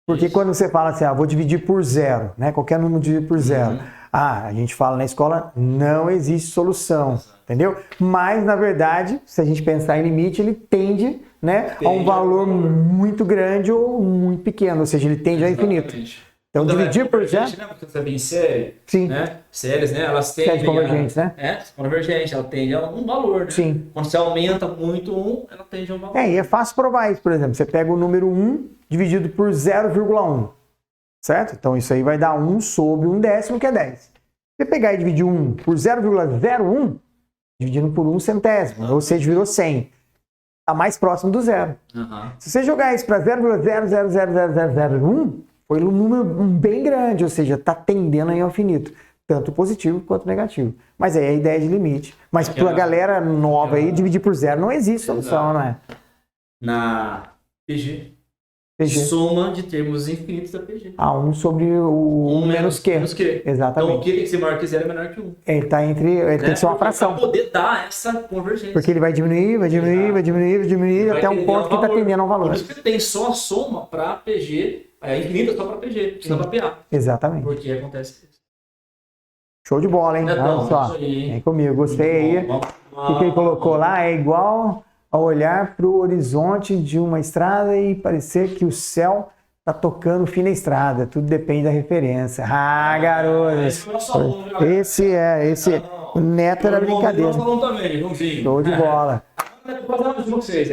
Porque quando você fala assim, vou dividir por zero, né? Qualquer número dividir por zero. A gente fala na escola, não existe solução, entendeu? Mas, na verdade, se a gente pensar em limite, ele tende, né, a um valor muito grande ou muito pequeno, ou seja, ele tende ao infinito. Então, dividir por zero... Lembra que você sabia em série? Sim. Né? Séries, né? Elas tendem Séries convergentes, né? Convergente. Ela tende a um valor, né? Sim. Quando você aumenta muito ela tende a um valor. E é fácil provar isso, por exemplo. Você pega o número 1 dividido por 0,1, certo? Então, isso aí vai dar 1 sobre 1/10, que é 10. Você pegar e dividir 1 por 0,01, dividindo por 1 centésimo, ou seja, virou 100. Está mais próximo do zero. Se você jogar isso para 0,0000001, foi um número bem grande, ou seja, está tendendo aí ao infinito. Tanto positivo quanto negativo. Mas aí é a ideia de limite. Mas para a galera nova aí, dividir por zero não existe solução, não é? Na PG. Soma de termos infinitos da PG. 1 sobre o 1 menos Q. Exatamente. Então o Q tem que ser maior que 0 e menor que 1. Ele tá entre. Ele tem que ser uma fração. Para poder dar essa convergência. Porque ele vai diminuir, até um ponto que está tendendo a um valor. Por isso que tem só a soma para PG, infinita só para PG, não para PA. Exatamente. Porque acontece isso. Show de bola, hein? Olha só. Vem comigo, gostei aí. O que ele colocou lá é igual a olhar para o horizonte de uma estrada e parecer que o céu está tocando fim na estrada. Tudo depende da referência. Garoto! Esse o Neto era brincadeira. Show de bola.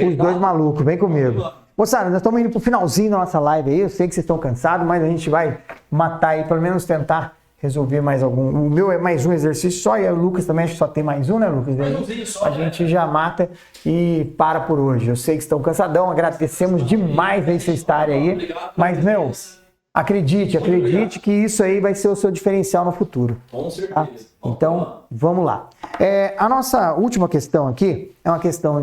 Os dois malucos, vem comigo. Moçada, nós estamos indo para o finalzinho da nossa live aí. Eu sei que vocês estão cansados, mas a gente vai matar aí, pelo menos tentar resolver mais algum. O meu é mais um exercício só, e o Lucas também acho que só tem mais um, né, Lucas? A gente já mata e para por hoje. Eu sei que estão cansadão, agradecemos demais aí vocês estarem aí. Mas, meu, acredite que isso aí vai ser o seu diferencial no futuro. Com certeza. Tá? Então, vamos lá. A nossa última questão aqui é uma questão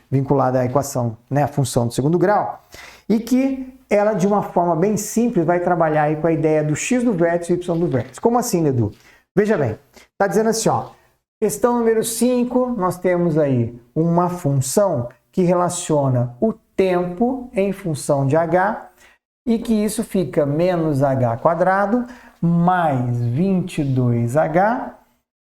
vinculada à equação, né, a função do segundo grau, e que ela, de uma forma bem simples, vai trabalhar aí com a ideia do x do vértice e y do vértice. Como assim, Edu? Veja bem, está dizendo assim, ó, questão número 5, nós temos aí uma função que relaciona o tempo em função de h, e que isso fica menos h quadrado mais 22h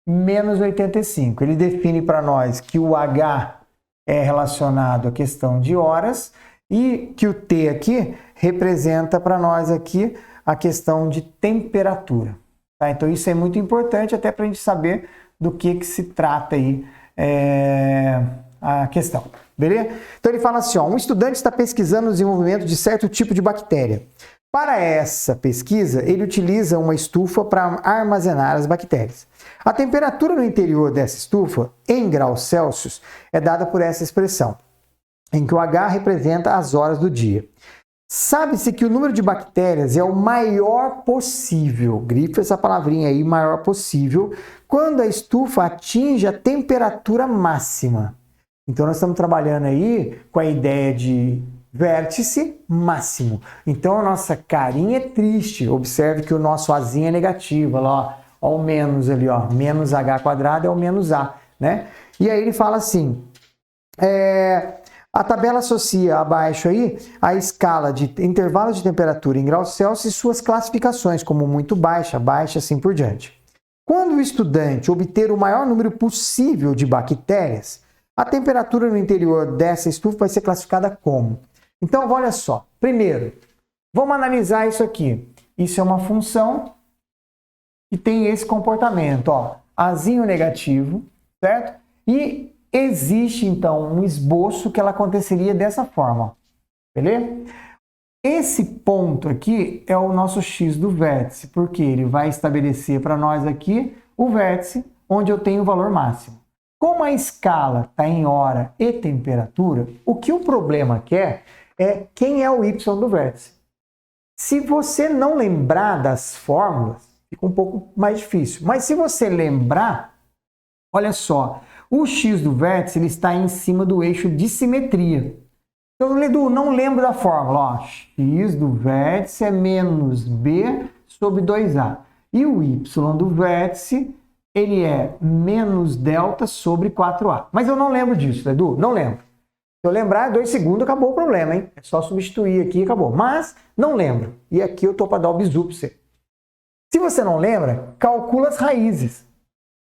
menos 85. Ele define para nós que o h é relacionado à questão de horas, e que o T aqui representa para nós aqui a questão de temperatura. Tá? Então isso é muito importante até para a gente saber do que se trata aí a questão. Beleza? Então ele fala assim, ó, um estudante está pesquisando o desenvolvimento de certo tipo de bactéria. Para essa pesquisa, ele utiliza uma estufa para armazenar as bactérias. A temperatura no interior dessa estufa, em graus Celsius, é dada por essa expressão, em que o H representa as horas do dia. Sabe-se que o número de bactérias é o maior possível, grife essa palavrinha aí, maior possível, quando a estufa atinge a temperatura máxima. Então nós estamos trabalhando aí com a ideia de vértice máximo. Então a nossa carinha é triste, observe que o nosso Azinho é negativo, ó, o menos ali, ó, menos H quadrado é o menos A, né? E aí ele fala assim, a tabela associa abaixo aí a escala de intervalos de temperatura em graus Celsius e suas classificações, como muito baixa, baixa, assim por diante. Quando o estudante obter o maior número possível de bactérias, a temperatura no interior dessa estufa vai ser classificada como? Então, olha só. Primeiro, vamos analisar isso aqui. Isso é uma função que tem esse comportamento, ó, Azinho negativo, certo? E existe, então, um esboço que ela aconteceria dessa forma, beleza? Esse ponto aqui é o nosso x do vértice, porque ele vai estabelecer para nós aqui o vértice, onde eu tenho o valor máximo. Como a escala está em hora e temperatura, o que o problema quer é quem é o y do vértice. Se você não lembrar das fórmulas, fica um pouco mais difícil. Mas se você lembrar, olha só, o x do vértice ele está em cima do eixo de simetria. Então, Edu, não lembro da fórmula. Ó, x do vértice é menos b sobre 2a. E o y do vértice, ele é menos delta sobre 4a. Mas eu não lembro disso, Edu, não lembro. Se eu lembrar, 2 segundos, acabou o problema, hein? É só substituir aqui e acabou. Mas não lembro. E aqui eu tô para dar o bizu para você. Se você não lembra, calcula as raízes.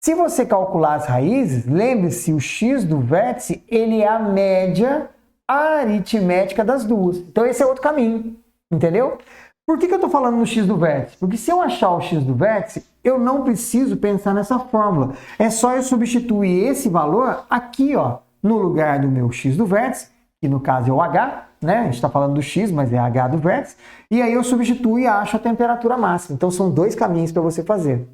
Se você calcular as raízes, lembre-se, o x do vértice, ele é a média aritmética das duas. Então esse é outro caminho, entendeu? Por que eu estou falando no x do vértice? Porque se eu achar o x do vértice, eu não preciso pensar nessa fórmula. É só eu substituir esse valor aqui, ó, no lugar do meu x do vértice, que no caso é o h, né? A gente está falando do x, mas é h do vértice. E aí eu substituo e acho a temperatura máxima. Então são 2 caminhos para você fazer.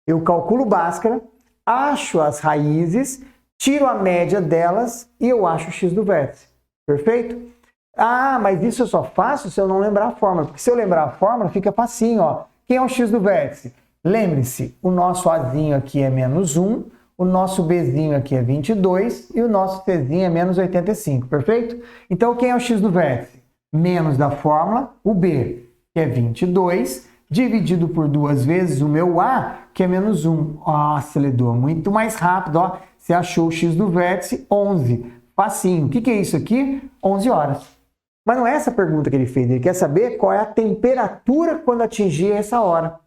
Eu calculo Bhaskara, acho as raízes, tiro a média delas e eu acho o x do vértice. Perfeito? Ah, mas isso eu só faço se eu não lembrar a fórmula. Porque se eu lembrar a fórmula, fica facinho, ó. Quem é o x do vértice? Lembre-se, o nosso azinho aqui é menos 1, o nosso bzinho aqui é 22 e o nosso czinho é menos 85, perfeito? Então, quem é o x do vértice? Menos da fórmula, o b, que é 22, dividido por 2 vezes o meu a, que é menos 1. Nossa, Ledor, muito mais rápido, ó. Você achou o x do vértice, 11. Facinho. O que é isso aqui? 11 horas. Mas não é essa a pergunta que ele fez. Ele quer saber qual é a temperatura quando atingir essa hora.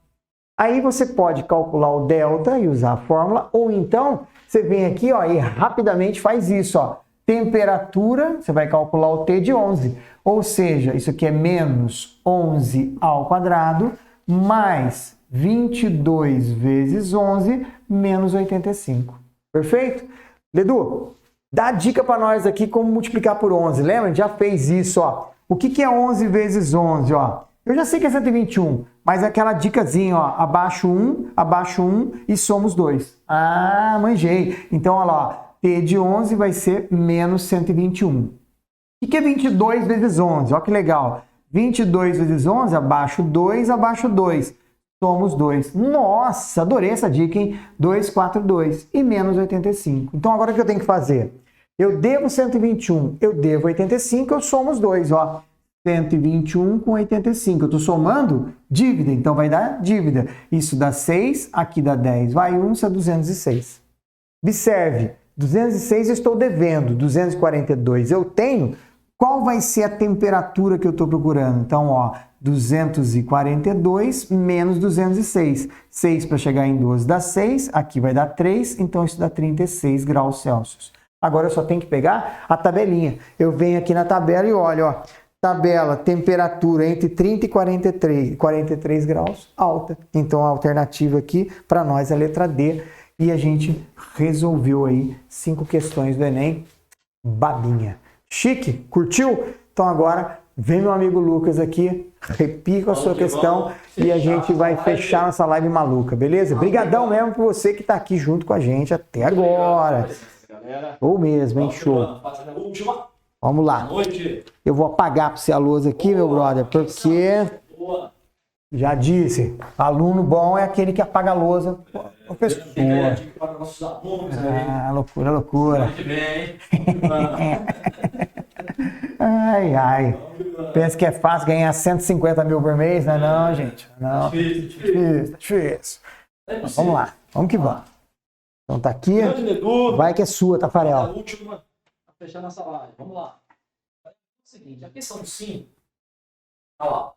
Aí você pode calcular o delta e usar a fórmula, ou então você vem aqui, ó, e rapidamente faz isso, ó. Temperatura, você vai calcular o T de 11. Ou seja, isso aqui é menos 11 ao quadrado, mais 22 vezes 11, menos 85. Perfeito? Ledu, dá dica para nós aqui como multiplicar por 11. Lembra? Já fez isso, ó. O que é 11 vezes 11, ó? Eu já sei que é 121, mas é aquela dicasinha, ó. Abaixo 1 e somos 2. Ah, manjei. Então, olha lá, ó. T de 11 vai ser menos 121. O que é 22 vezes 11? Olha que legal. 22 vezes 11, abaixo 2, abaixo 2. Somos 2. Nossa, adorei essa dica, hein? 2, 4, 2 e menos 85. Então, agora o que eu tenho que fazer? Eu devo 121, eu devo 85, eu somo os dois, ó. 121 com 85. Eu estou somando dívida, então vai dar dívida. Isso dá 6, aqui dá 10. Vai 1, isso é 206. Observe, 206 eu estou devendo, 242 eu tenho. Qual vai ser a temperatura que eu estou procurando? Então, ó, 242 menos 206. 6 para chegar em 12 dá 6, aqui vai dar 3, então isso dá 36 graus Celsius. Agora eu só tenho que pegar a tabelinha. Eu venho aqui na tabela e olho, ó. Tabela, temperatura entre 30 e 43 graus, alta. Então a alternativa aqui para nós é a letra D. E a gente resolveu aí 5 questões do Enem. Babinha. Chique? Curtiu? Então agora vem meu amigo Lucas aqui, repica a sua questão e a gente vai fechar nossa live maluca, beleza? Obrigadão mesmo por você que está aqui junto com a gente até agora. Ou mesmo, hein? Show. Vamos lá. Eu vou apagar para você a lousa aqui, meu brother, porque já disse, aluno bom é aquele que apaga a lousa. Professor. Ah, loucura, loucura. Ai, ai. Pensa que é fácil ganhar 150 mil por mês? Não é não, gente. Não. Difícil. Vamos lá, vamos que vamos. Então tá aqui. Vai que é sua, Tafarel. A última, para fechar nossa live. Vamos lá. É o seguinte, a questão 5. Olha lá.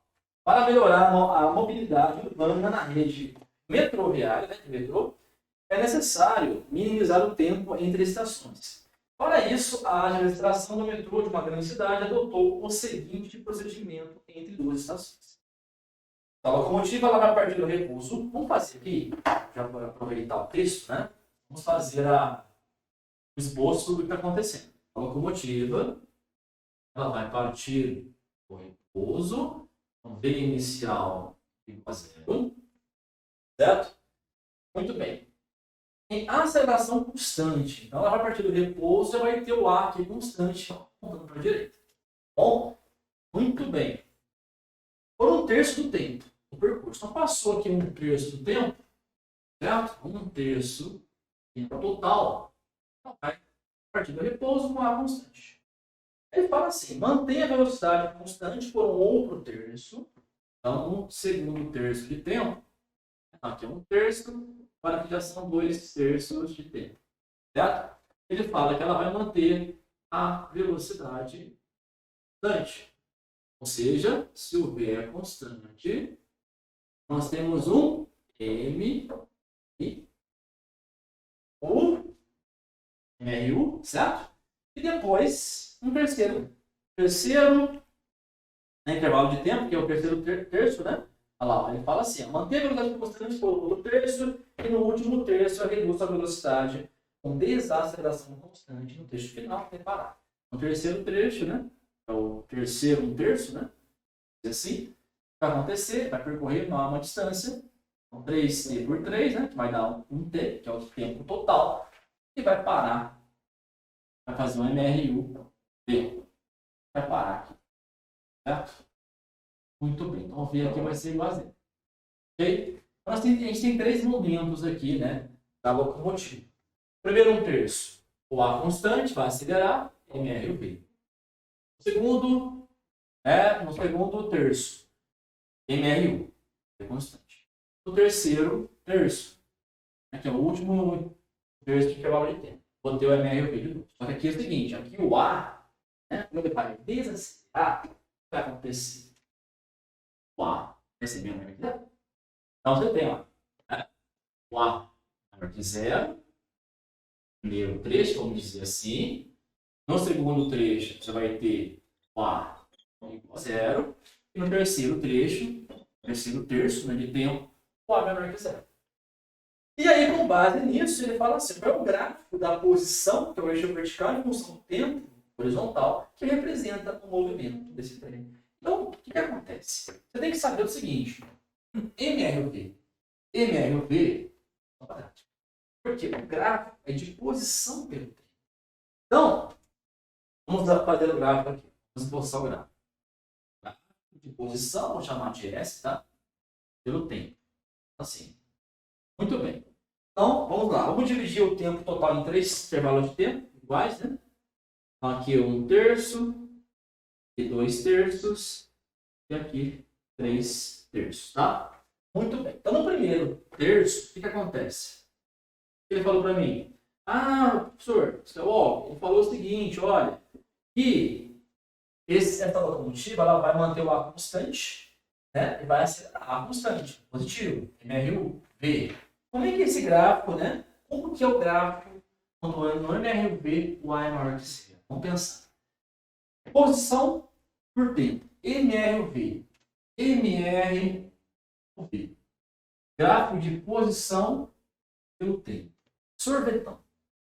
Para melhorar a mobilidade urbana na rede metroviária, né, de metrô, é necessário minimizar o tempo entre estações. Para isso, a administração do metrô de uma grande cidade adotou o seguinte procedimento entre 2 estações. A locomotiva ela vai partir do repouso. Vamos fazer aqui, já para aproveitar o texto, né? Vamos fazer o esboço do que está acontecendo. A locomotiva ela vai partir do repouso, então V inicial igual a 0, certo? Muito bem. Em aceleração constante, então ela vai partir do repouso e vai ter o ar aqui constante, apontando para a direita. Bom, muito bem. Por 1/3 do tempo, o percurso. Então passou aqui 1/3 do tempo, certo? 1/3 do tempo total, então vai partir do repouso com ar constante. Ele fala assim, mantenha a velocidade constante por um outro terço, então um segundo terço de tempo, Aqui é 1/3, agora aqui já são 2/3 de tempo. Certo? Ele fala que ela vai manter a velocidade constante. Ou seja, se o V é constante, nós temos um M e o MRU, certo? E depois um terceiro intervalo de tempo, que é o terceiro terço, né? Olha lá, ele fala assim, manter a velocidade constante por terço e no último terço reduz a velocidade com desaceleração constante no trecho final, até parar. No terceiro trecho, né? É o terceiro, 1/3, né? Assim, vai acontecer, vai percorrer uma distância, então 3t por 3, né? Que vai dar 1t, que é o tempo total, e vai parar, vai fazer um MRU, vai parar aqui, certo? Muito bem, então o V aqui vai ser igual a zero. Ok? Então, a gente tem 3 momentos aqui, né? Da locomotiva. Primeiro 1/3, o A constante vai acelerar, MRV. No segundo terço, MRU, é constante. No terceiro terço, que é o último terço de intervalo de tempo, botei o MRV de novo. Só que aqui é o seguinte, aqui o A, né? Quando ele vai desacelerar, o que vai acontecer? O A, recebendo o MRV. Então você tem, ó, né? O A maior que zero, primeiro trecho, vamos dizer assim. No segundo trecho, você vai ter o A igual a zero. E no terceiro trecho, terceiro terço, né, de tempo, o A menor que zero. E aí, com base nisso, ele fala assim, qual é o gráfico da posição, que é o eixo vertical, em função do tempo horizontal, que representa o movimento desse trem. Então, o que acontece? Você tem que saber o seguinte, MRV é quadrático. Porque o gráfico é de posição pelo tempo. Então, vamos fazer o gráfico aqui. Vamos esboçar o gráfico. Gráfico de posição, vou chamar de S, tá? Pelo tempo. Assim. Muito bem. Então, vamos lá. Vamos dividir o tempo total em 3 intervalos de tempo iguais, né? Então, aqui 1/3, e 2/3, e aqui 3/3, tá? Muito bem. Então, no primeiro terço, o que acontece? Ele falou para mim, professor, ele falou o seguinte, olha, que essa locomotiva ela vai manter o A constante, né? E vai acelerar A constante, positivo, MRU, V. Como é que é esse gráfico, né? Como que é o gráfico quando no MRV o A é maior que zero? Vamos pensar. Posição por tempo, MRV, MRV. Gráfico de posição pelo tempo. Sorvetão.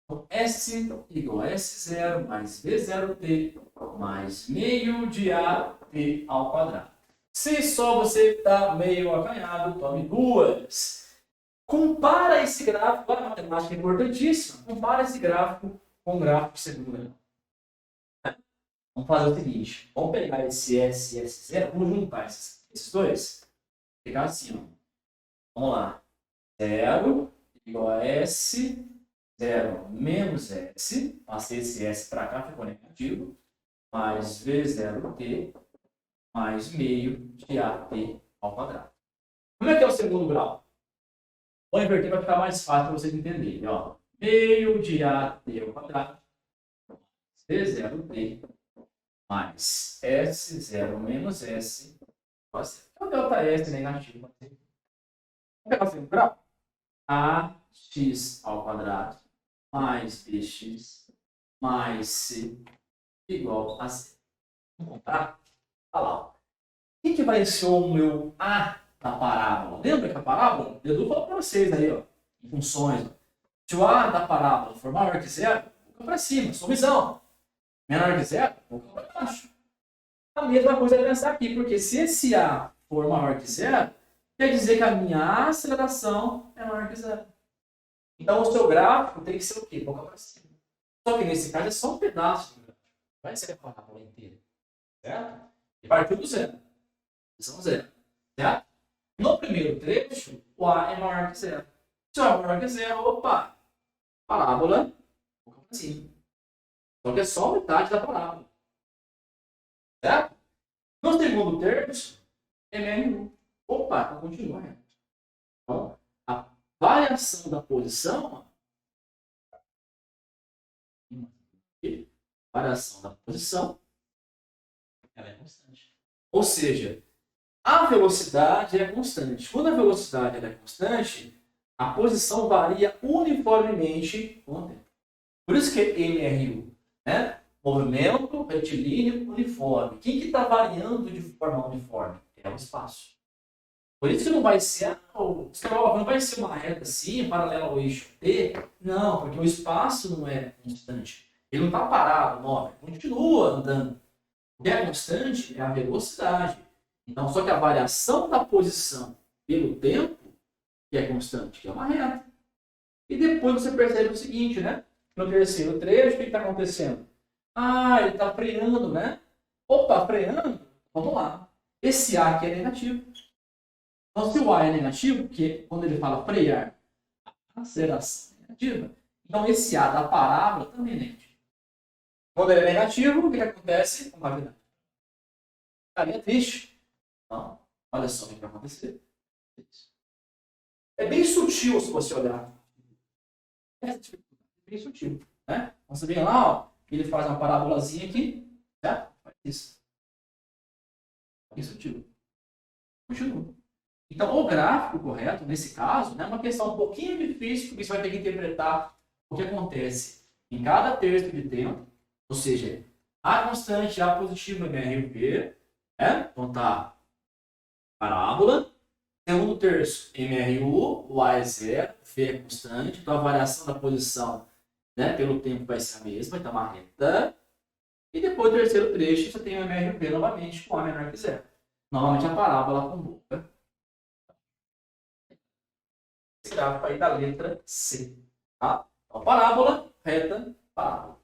Então, S igual a S0 mais V0t mais meio de AT ao quadrado. Se só você está meio acanhado, tome 2. Compara esse gráfico, agora a matemática é importantíssima, compara esse gráfico com o gráfico de segundo grau. Vamos fazer o seguinte, vamos pegar esse S e S0, vamos juntar esses dois. Vou pegar assim, ó. Vamos lá. 0 igual a S, 0 menos S, passei esse S para cá, ficou negativo, mais V0t, mais meio de AT ao quadrado. Como é que é o segundo grau? Vou inverter para ficar mais fácil para vocês entenderem. Ó. Meio de AT ao quadrado, V0t, mais S0 menos S, é o delta S negativo. Vamos pegar o segundo grau? AX ao quadrado mais BX mais C igual a C. Vamos comparar? Olha lá. O que vai ser o meu A da parábola? Lembra que a parábola? O Edu falou para vocês aí, ó, em funções. Se o A da parábola for maior que zero, vou para cima, sumizão. Menor que zero, vou para baixo. A mesma coisa é pensar aqui, porque se esse A for maior que zero, quer dizer que a minha aceleração é maior que zero. Então, o seu gráfico tem que ser o quê? Boca para cima. Só que nesse caso é só um pedaço do gráfico. Não vai ser a parábola inteira. Certo? E partiu do zero. São zero. Certo? No primeiro trecho, o A é maior que zero. Se o A é maior que zero, opa! Parábola, boca para cima. Só que é só metade da parábola. Certo? No segundo terço, MRU. Opa, então continua reto. Então, variação da posição, ela é constante. Ou seja, a velocidade é constante. Quando a velocidade é constante, a posição varia uniformemente com o tempo. Por isso que é MRU, né? Movimento retilíneo uniforme. Quem que está variando de forma uniforme? É o espaço. Por isso que não vai ser, não vai ser uma reta assim, paralela ao eixo T. Não, porque o espaço não é constante. Ele não está parado, móvel, continua andando. O que é constante é a velocidade. Então, só que a variação da posição pelo tempo que é constante, que é uma reta. E depois você percebe o seguinte, né? No terceiro trecho, o que está acontecendo? Ele está freando, né? Opa, freando? Vamos lá. Esse A aqui é negativo. Então, se o A é negativo, porque quando ele fala frear, a aceleração é negativa, então esse A da parábola também é negativo. Quando ele é negativo, o que acontece com a gravidade? Ficaria triste. Então, olha só o que vai acontecer. É bem sutil se você olhar. É bem sutil. Né? Você vem lá, ó, ele faz uma parábolazinha aqui, certo? Faz isso. Bem sutil. Continua. Então, o gráfico correto, nesse caso, é uma questão um pouquinho difícil, porque você vai ter que interpretar o que acontece em cada terço de tempo, ou seja, A constante, A positivo, MRUP, né? Então tá parábola. Segundo terço, MRU, o A é zero, o V é constante, então a variação da posição, né, pelo tempo vai ser a mesma, então uma reta. E depois do terceiro trecho, você tem o MRV novamente com A menor que zero. Novamente a parábola com boca. Esse gráfico aí da letra C. Tá? Então, parábola, reta, parábola.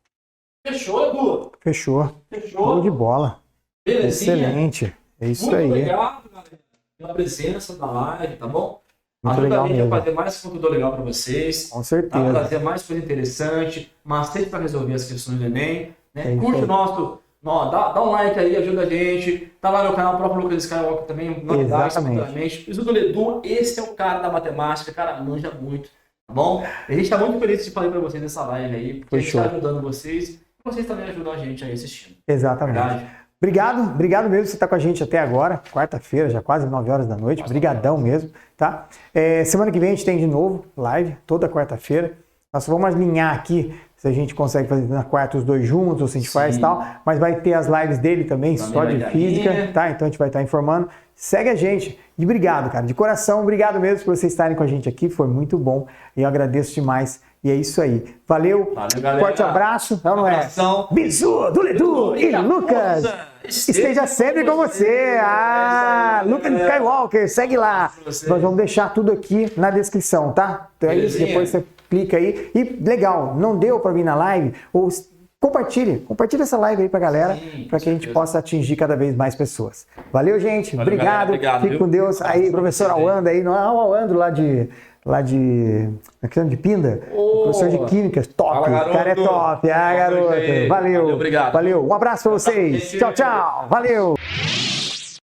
Fechou, Edu? Fechou. Fechou? Show de bola. Belezinha? Excelente. É isso Muito aí. obrigado, galera, pela presença na live, tá bom? Muito Ajuda legal a gente mesmo. a fazer mais conteúdo legal para vocês. Com Tá? certeza. Trazer mais coisa interessante, macete para resolver as questões do Enem. Né? É isso Curte aí. o nosso, dá um like aí, ajuda a gente. Tá lá no canal, o próprio Lucas Skywalker também, novidades Exatamente. futuramente. Estudo do Edu, esse é o cara da matemática, cara, manja muito, tá bom? A gente tá muito feliz de falar para vocês nessa live aí, porque a gente Foi tá show. ajudando vocês, e vocês também ajudam a gente aí assistindo. Exatamente. Verdade? Obrigado mesmo por você estar com a gente até agora, quarta-feira, já quase 9 horas da noite. Obrigadão mesmo, tá? Semana que vem a gente tem de novo live, toda quarta-feira. Nós só vamos alinhar aqui se a gente consegue fazer na quarta os dois juntos, ou se a gente faz e tal. Mas vai ter as lives dele também só de física, tá? Então a gente vai estar informando. Segue a gente. E obrigado, cara. De coração, obrigado mesmo por vocês estarem com a gente aqui. Foi muito bom. E eu agradeço demais. E é isso aí. Valeu. Galera. Forte abraço. Não é? Abração. Bisu do Ledu e Lucas. Esteja sempre com você. Lucas Skywalker, segue lá. Nós vamos deixar tudo aqui na descrição, tá? Então é isso, depois você clica aí. E legal, não deu para vir na live? Ou compartilhe essa live aí pra galera, para que a gente possa atingir cada vez mais pessoas. Valeu, gente. Valeu, obrigado. Fique com Deus. Aí, professor Alando aí, não é o Alando lá de Pinda, professor de Química, top, fala, o cara é top, garoto, valeu, obrigado. Valeu, um abraço pra vocês, tchau, valeu.